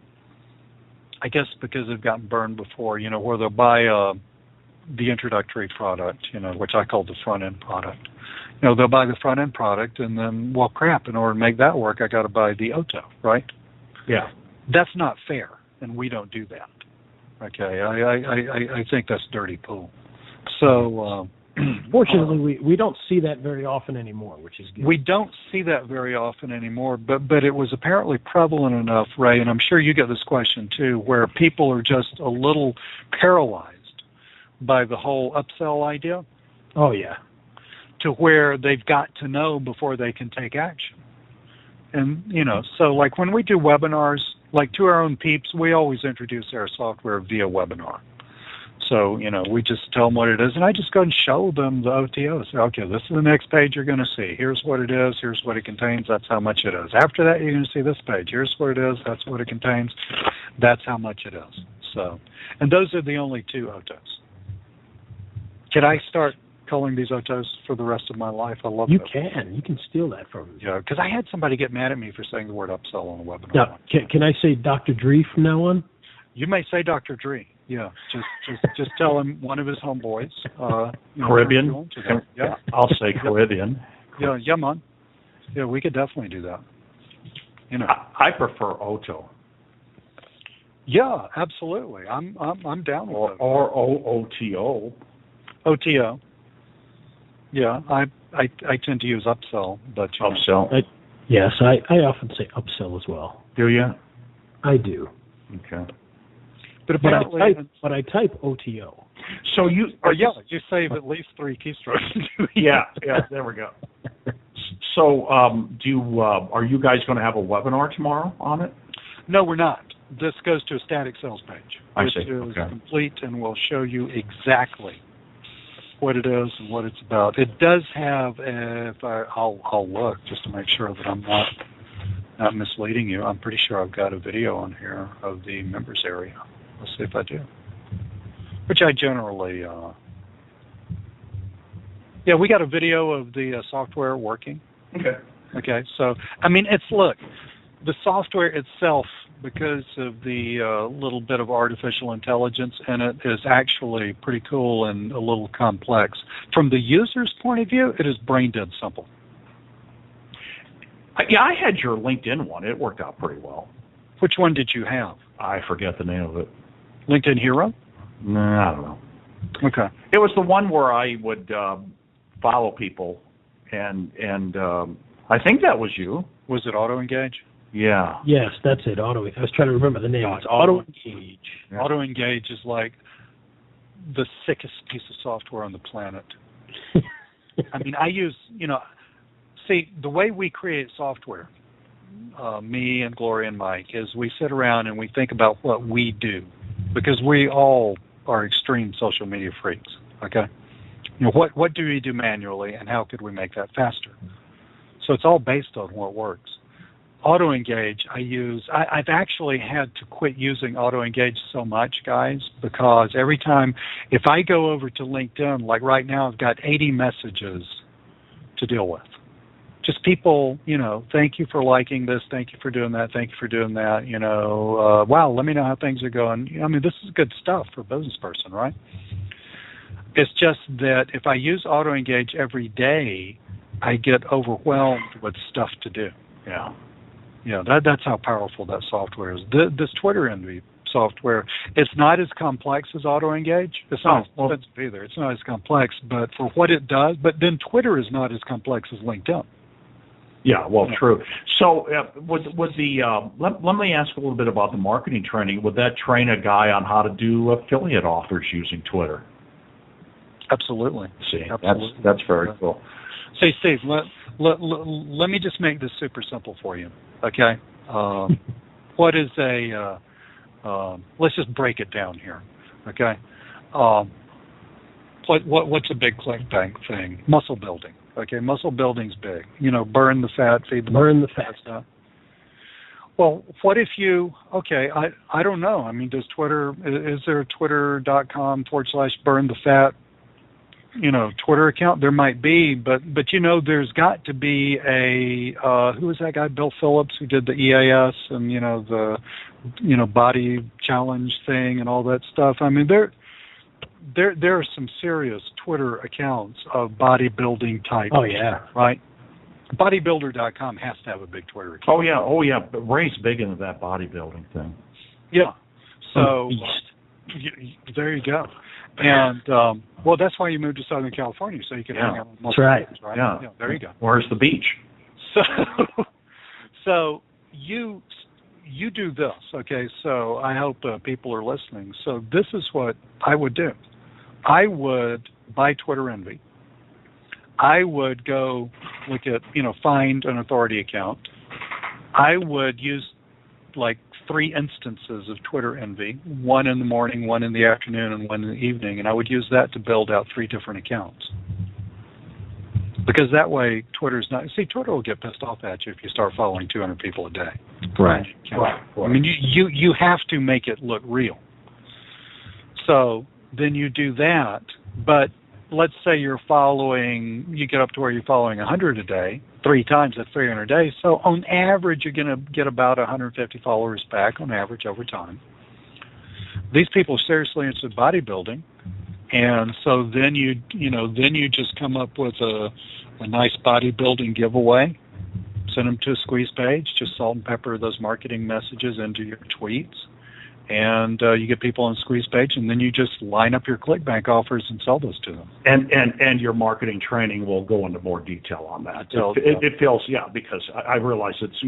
I guess because they've gotten burned before, where they'll buy the introductory product, which I call the front end product. They'll buy the front end product, and then, well, crap, in order to make that work, I got to buy the Oto, right? Yeah. That's not fair, and we don't do that. Okay, I think that's dirty pool. So, fortunately, we don't see that very often anymore, which is good. We don't see that very often anymore, but it was apparently prevalent enough, Ray, and I'm sure you get this question too, where people are just a little paralyzed by the whole upsell idea. Oh, yeah. To where they've got to know before they can take action. And, so like when we do webinars, like to our own peeps, we always introduce our software via webinar. So, we just tell them what it is, and I just go and show them the OTO. Say, okay, this is the next page you're going to see. Here's what it is. Here's what it contains. That's how much it is. After that, you're going to see this page. Here's what it is. That's what it contains. That's how much it is. So, and those are the only 2 OTOs. Can I start calling these Otos for the rest of my life. I love You that. can steal that from them. Yeah, because I had somebody get mad at me for saying the word upsell on a webinar. Now, can I say Dr. Dre from now on? You may say Dr. Dre. Yeah, just tell him one of his homeboys. Caribbean? Yeah. I'll say Caribbean. Yeah, man. Yeah, we could definitely do that. I prefer Oto. Yeah, absolutely. I'm down with that. Or OOTO. OTO. Yeah, I tend to use upsell, but Upsell. Yes, I often say upsell as well. Do you? I do. Okay. But apparently, I type OTO. So you save at least 3 keystrokes. yeah, there we go. So, are you guys going to have a webinar tomorrow on it? No, we're not. This goes to a static sales page, which is Okay. complete and will show you exactly what it is and what it's about. It does have, I'll look just to make sure that I'm not misleading you. I'm pretty sure I've got a video on here of the members area. Let's see if I do. Which I generally, we got a video of the software working. Okay, so, I mean, the software itself, because of the little bit of artificial intelligence in it, is actually pretty cool and a little complex. From the user's point of view, it is brain dead simple. Yeah, I had your LinkedIn one. It worked out pretty well. Which one did you have? I forget the name of it. LinkedIn Hero? I don't know. Okay. It was the one where I would follow people, and I think that was you. Was it Auto Engage? Yeah. Yes, that's it. I was trying to remember the name. It's Auto Engage. Yeah. Auto Engage is like the sickest piece of software on the planet. I mean, the way we create software, me and Gloria and Mike, is we sit around and we think about what we do, because we all are extreme social media freaks, okay? What do we do manually, and how could we make that faster? So it's all based on what works. Auto Engage, I've actually had to quit using Auto Engage so much, guys, because every time, if I go over to LinkedIn, like right now, I've got 80 messages to deal with. Just people, thank you for liking this, thank you for doing that, thank you for doing that, wow, let me know how things are going. I mean, this is good stuff for a business person, right? It's just that if I use Auto Engage every day, I get overwhelmed with stuff to do. Yeah. That's how powerful that software is. This Twitter Envy software, it's not as complex as Auto Engage. It's not expensive either. It's not as complex, but for what it does, but then Twitter is not as complex as LinkedIn. Yeah, well, true. So, let me ask a little bit about the marketing training. Would that train a guy on how to do affiliate offers using Twitter? Absolutely. See, absolutely. That's very cool. Say, Steve, let me just make this super simple for you, okay? What is let's just break it down here, okay? What's a big clickbait thing? Muscle building, okay? Muscle building's big. Burn the fat, feed the burn the fat stuff. Well, what if I don't know. I mean, is there a twitter.com/burn the fat Twitter account? There might be, but there's got to be who was that guy, Bill Phillips, who did the EAS and the body challenge thing and all that stuff. I mean, there are some serious Twitter accounts of bodybuilding type. Oh yeah, right. Bodybuilder.com has to have a big Twitter account. Oh yeah. But Ray's big into that bodybuilding thing. Yeah. So there you go. And that's why you moved to Southern California, so you could hang out with multiple That's right. Yeah. There you go. Where's the beach? So you do this, okay? So I hope people are listening. So this is what I would do. I would buy Twitter Envy. I would go look at, find an authority account. I would use like 3 instances of Twitter Envy, one in the morning, one in the afternoon, and one in the evening, and I would use that to build out 3 different accounts. Because that way, Twitter will get pissed off at you if you start following 200 people a day. Right. I mean, you have to make it look real. So then you do that, but let's say you get up to where you're following 100 a day, 3 times that's 300 days. So on average, you're going to get about 150 followers back on average over time. These people are seriously interested in bodybuilding, and so then you just come up with a nice bodybuilding giveaway, send them to a squeeze page, just salt and pepper those marketing messages into your tweets, and you get people on the squeeze page, and then you just line up your ClickBank offers and sell those to them. And your marketing training will go into more detail on that. It feels, because I realize it's,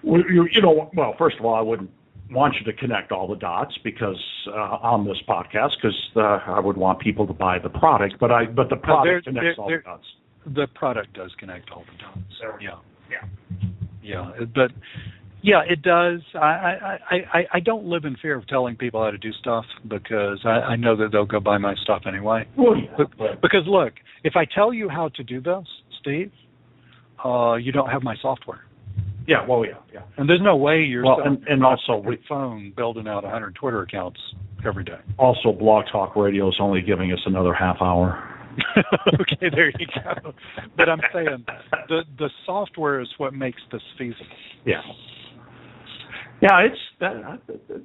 well, first of all, I wouldn't want you to connect all the dots because on this podcast, because I would want people to buy the product, but the product connects all the dots. The product does connect all the dots. Yeah, but yeah, it does. I don't live in fear of telling people how to do stuff because I know that they'll go buy my stuff anyway. Well, yeah. Because look, if I tell you how to do this, Steve, you don't have my software. Yeah, well, yeah. And there's no way you're and also with phone building out 100 Twitter accounts every day. Also, Blog Talk Radio is only giving us another half hour. Okay, there you go. But I'm saying the software is what makes this feasible. Yeah. Yeah,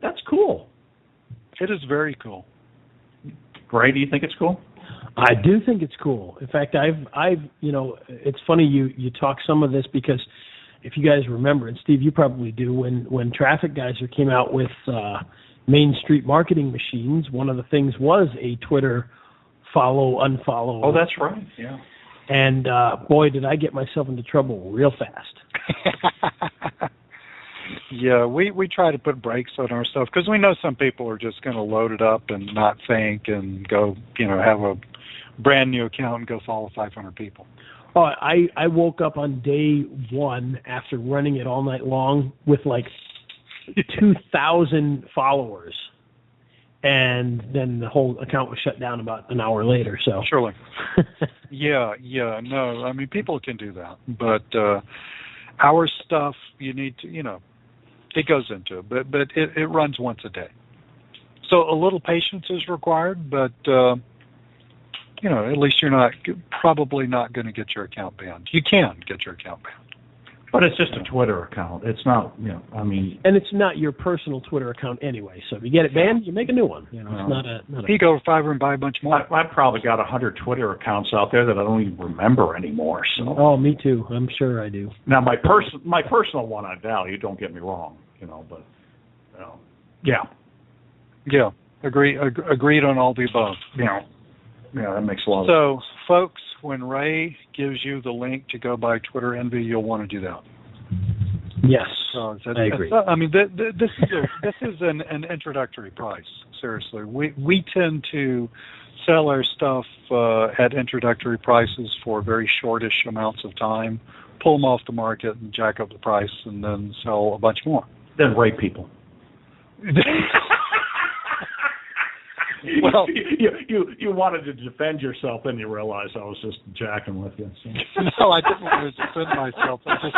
that's cool. It is very cool. Gray, do you think it's cool? I do think it's cool. In fact, I've it's funny you talk some of this because if you guys remember, and Steve, you probably do, when Traffic Geyser came out with Main Street Marketing Machines, one of the things was a Twitter follow, unfollow. Oh, that's right, yeah. And boy, did I get myself into trouble real fast. Yeah, we try to put brakes on our stuff because we know some people are just going to load it up and not think and go, have a brand new account and go follow 500 people. Oh, I woke up on day one after running it all night long with like 2,000 followers. And then the whole account was shut down about an hour later. So surely, yeah, no, I mean people can do that, but our stuff you need to, it goes into it, but it runs once a day, so a little patience is required. But at least you're probably not going to get your account banned. You can get your account banned. But it's just a Twitter account. It's not, And it's not your personal Twitter account anyway. So if you get it banned, you make a new one. It's not a. You go to Fiverr and buy a bunch more. I've probably got 100 Twitter accounts out there that I don't even remember anymore. So. Oh, me too. I'm sure I do. Now my personal one I value. Don't get me wrong. But yeah. Yeah. Agreed on all the above. Yeah. Yeah, that makes a lot of sense. So, folks, when Ray gives you the link to go buy Twitter Envy, you'll want to do that. Yes, I agree. I mean, this is an introductory price. Seriously, we tend to sell our stuff at introductory prices for very shortish amounts of time, pull them off the market and jack up the price, and then sell a bunch more. Then rape people. Well, you wanted to defend yourself, and you realized I was just jacking with you. So. No, I didn't want to defend myself. I just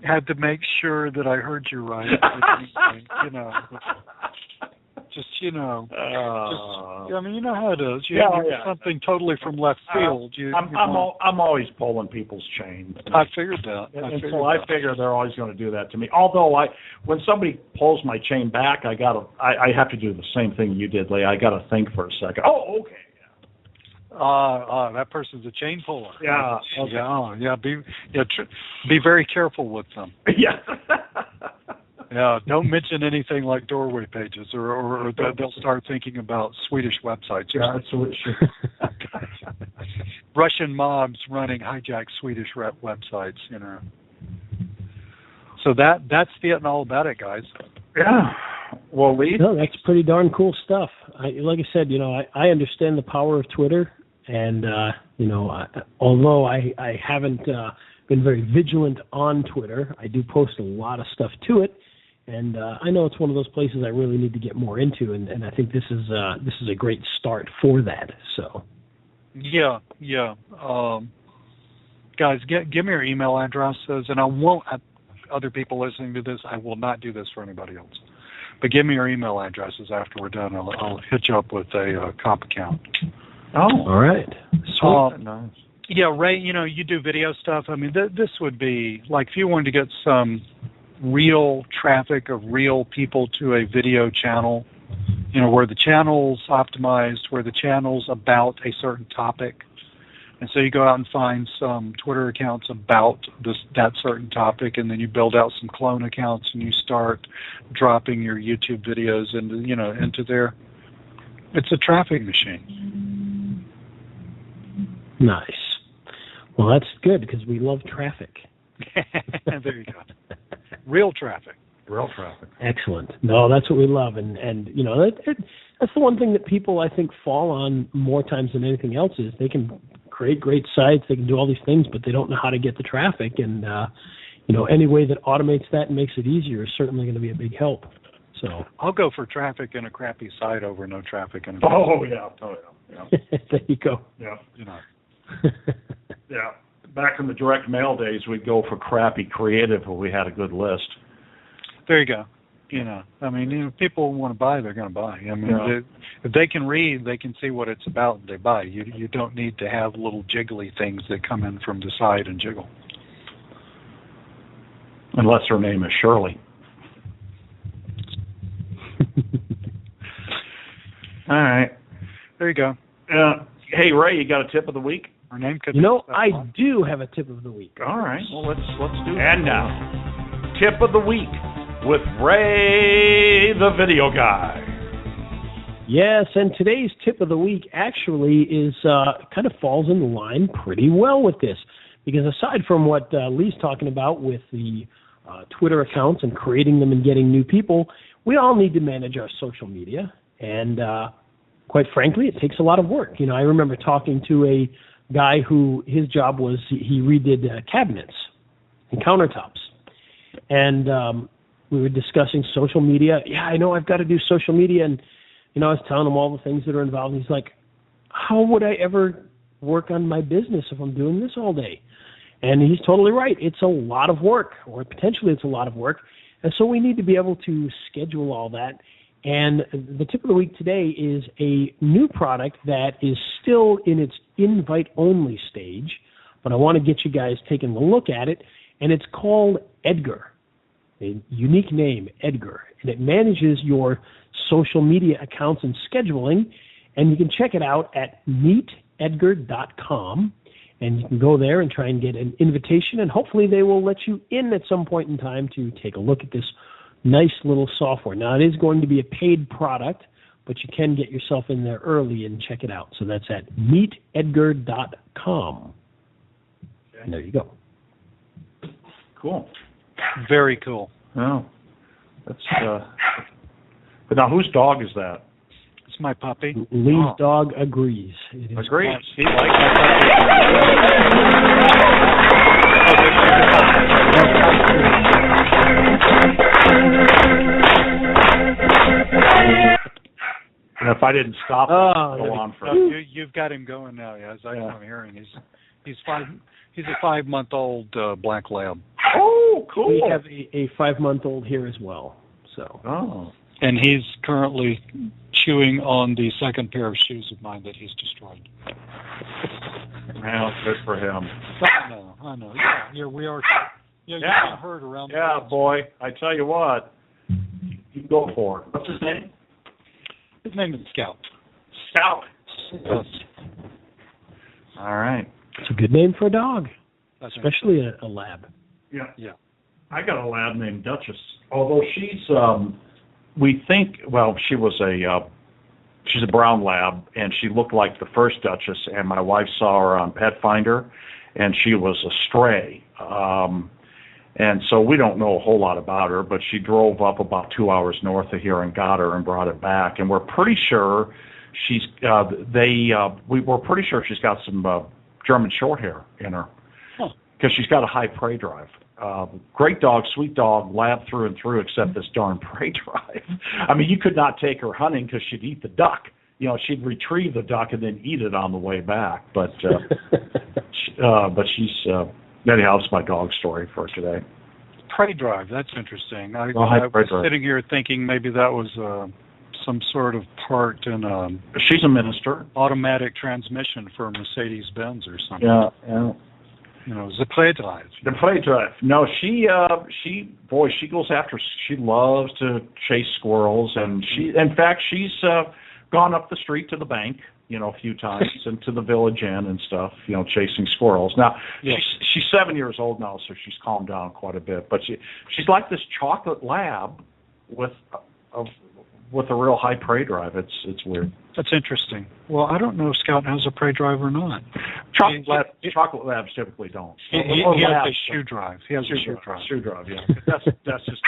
had to make sure that I heard you right. I mean, you know how it is. You hear something totally from left field. I'm always pulling people's chain. I figured that. I figure they're always going to do that to me. Although when somebody pulls my chain back, I have to do the same thing you did, Lee. I got to think for a second. Oh, okay. That person's a chain puller. Yeah. Okay. Be very careful with them. Yeah. Yeah, don't mention anything like doorway pages, or they'll start thinking about Swedish websites. Yeah, absolutely. Russian mobs running hijacked Swedish websites, So that's the all about it, guys. Yeah. Well, Lee? No, that's pretty darn cool stuff. Like I said, I understand the power of Twitter, and although I haven't been very vigilant on Twitter, I do post a lot of stuff to it. And I know it's one of those places I really need to get more into, and I think this is a great start for that. So, yeah. Guys, give me your email addresses, and I won't. Other people listening to this, I will not do this for anybody else. But give me your email addresses after we're done. I'll hit you up with a comp account. Oh, All right. Sweet. nice. Yeah, Ray, you do video stuff. I mean, this would be like if you wanted to get some real traffic of real people to a video channel, where the channel's optimized, where the channel's about a certain topic. And so you go out and find some Twitter accounts about that certain topic, and then you build out some clone accounts, and you start dropping your YouTube videos into there. It's a traffic machine. Nice. Well, that's good because we love traffic. There you go. Real traffic. Real traffic. Excellent. No, that's what we love, and that's the one thing that people I think fall on more times than anything else is they can create great sites, they can do all these things, but they don't know how to get the traffic, and any way that automates that and makes it easier is certainly going to be a big help. So I'll go for traffic in a crappy site over no traffic in a Yeah. there you go. Yeah. Yeah. Back in the direct mail days, we'd go for crappy creative if we had a good list. There you go. I mean, if people want to buy, they're going to buy. I mean, if they can read, they can see what it's about, and they buy. You don't need to have little jiggly things that come in from the side and jiggle. Unless her name is Shirley. All right. There you go. Hey, Ray, you got a tip of the week? Her name could be I do have a tip of the week. All right. Well, let's do that. And now, tip of the week with Ray, the video guy. Yes, and today's tip of the week actually is kind of falls in line pretty well with this, because aside from what Lee's talking about with the Twitter accounts and creating them and getting new people, we all need to manage our social media, and quite frankly, it takes a lot of work. I remember talking to a guy who his job was he redid cabinets and countertops, and we were discussing social media. Yeah, I know I've got to do social media, and I was telling him all the things that are involved. He's like, how would I ever work on my business if I'm doing this all day? And he's totally right. It's a lot of work, or potentially it's a lot of work. And so we need to be able to schedule all that. And the tip of the week today is a new product that is still in its invite-only stage, but I want to get you guys taking a look at it, and it's called Edgar, a unique name, Edgar, and it manages your social media accounts and scheduling, and you can check it out at meetedgar.com, and you can go there and try and get an invitation, and hopefully they will let you in at some point in time to take a look at this nice little software. Now, it is going to be a paid product, but you can get yourself in there early and check it out. So that's at meetedgar.com. Okay. And there you go. Cool. Very cool. Oh, that's. But now, whose dog is that? It's my puppy. Lee's dog agrees. It is agrees. He likes my And if I didn't stop, go on for. You've got him going now. As I'm hearing, he's a 5-month-old black lab. Oh, cool. We have a 5-month-old here as well. So. Oh. And he's currently chewing on the second pair of shoes of mine that he's destroyed. Well, good for him. I know. Yeah, we are. Yeah, you heard around. Yeah, boy. I tell you what, you go for it. What's his name? His name is Scout. Scout. Yes. All right. It's a good name for a dog, especially a lab. Yeah. I got a lab named Duchess. Although she's, we think, well, she's a brown lab, and she looked like the first Duchess, and my wife saw her on Pet Finder, and she was a stray. And so we don't know a whole lot about her, but she drove up about 2 hours north of here and got her and brought it back. And we're pretty sure we're pretty sure she's got some German Shorthair in her, because she's got a high prey drive. Great dog, sweet dog, lab through and through, except this darn prey drive. I mean, you could not take her hunting because she'd eat the duck. She'd retrieve the duck and then eat it on the way back. But she's anyhow, it's my dog story for today. Prey drive, that's interesting. I was sitting here thinking maybe that was some sort of part in a She's a minister. automatic transmission for Mercedes-Benz or something. Yeah. You know, the play drive. The play drive. No, she goes after. She loves to chase squirrels, and in fact, she's gone up the street to the bank, a few times, and to the Village Inn and stuff, chasing squirrels. Now, yes. she's 7 years old now, so she's calmed down quite a bit. But she's like this chocolate lab with a real high prey drive. It's weird. That's interesting. Well, I don't know if Scout has a prey drive or not. Chocolate labs typically don't. He has a shoe drive. He has a shoe drive. Shoe drive, yeah. That's just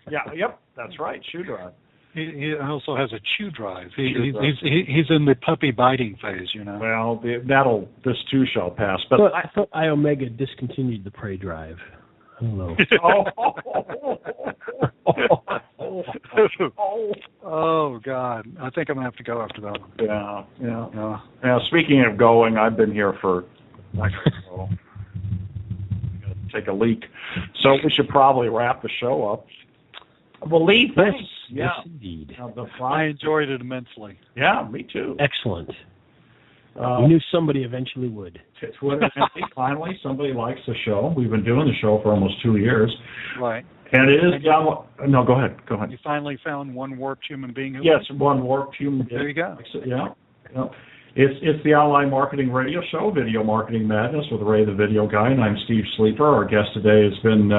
yep. That's right. Shoe drive. He also has a chew drive. He's in the puppy biting phase, Well, this too shall pass. But I thought iOmega discontinued the prey drive. I don't know. Oh God! I think I'm gonna have to go after that one. Yeah. Speaking of going, I've been here for take a leak, so we should probably wrap the show up. Well, Lee, thanks. Yes, indeed. I enjoyed it immensely. Yeah, me too. Excellent. We knew somebody eventually would. Twitter, finally, somebody likes the show. We've been doing the show for almost 2 years. Right. And it is, no, go ahead. You finally found one warped human being who... Yes, one warped human being. There you go. Yeah. It's the Online Marketing Radio Show, Video Marketing Madness with Ray the Video Guy, and I'm Steve Sleeper. Our guest today has been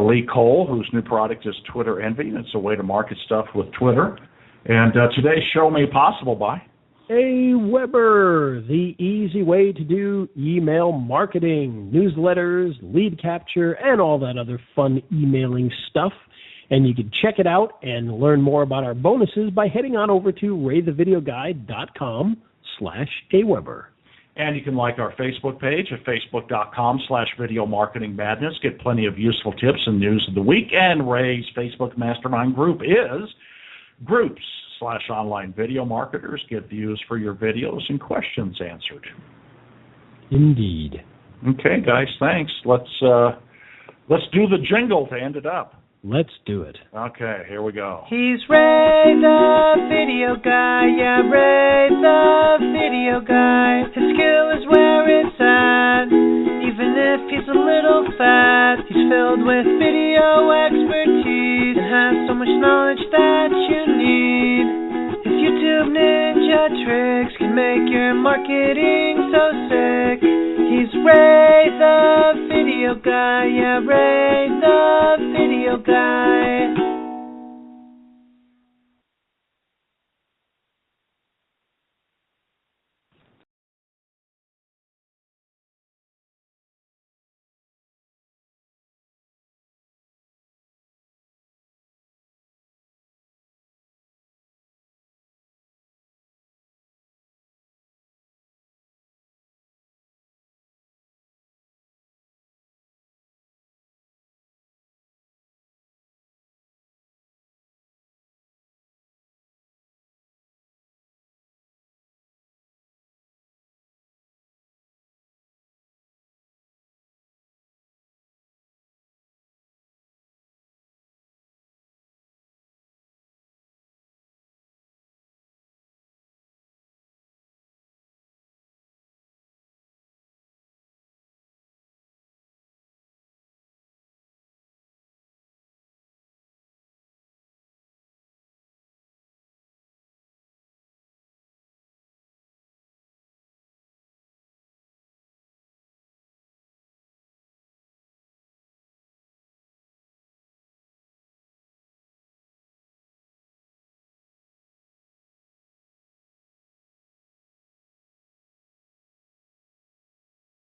Lee Cole, whose new product is Twitter Envy. It's a way to market stuff with Twitter. And today's show made possible by... AWeber, the easy way to do email marketing, newsletters, lead capture, and all that other fun emailing stuff. And you can check it out and learn more about our bonuses by heading on over to raythevideoguy.com/AWeber. And you can like our Facebook page at facebook.com/Video Marketing Madness. Get plenty of useful tips and news of the week. And Ray's Facebook Mastermind group is Groups/Online Video Marketers. Get views for your videos and questions answered. Indeed. Okay, guys, thanks. Let's do the jingle to end it up. Let's do it. Okay, here we go. He's Ray the Video Guy, yeah, Ray the Video Guy. His skill is where it's at, even if he's a little fat. He's filled with video expertise and has so much knowledge that you need. His YouTube ninja tricks can make your marketing so sick. He's Ray the Video Guy, yeah, Ray the Video Guy.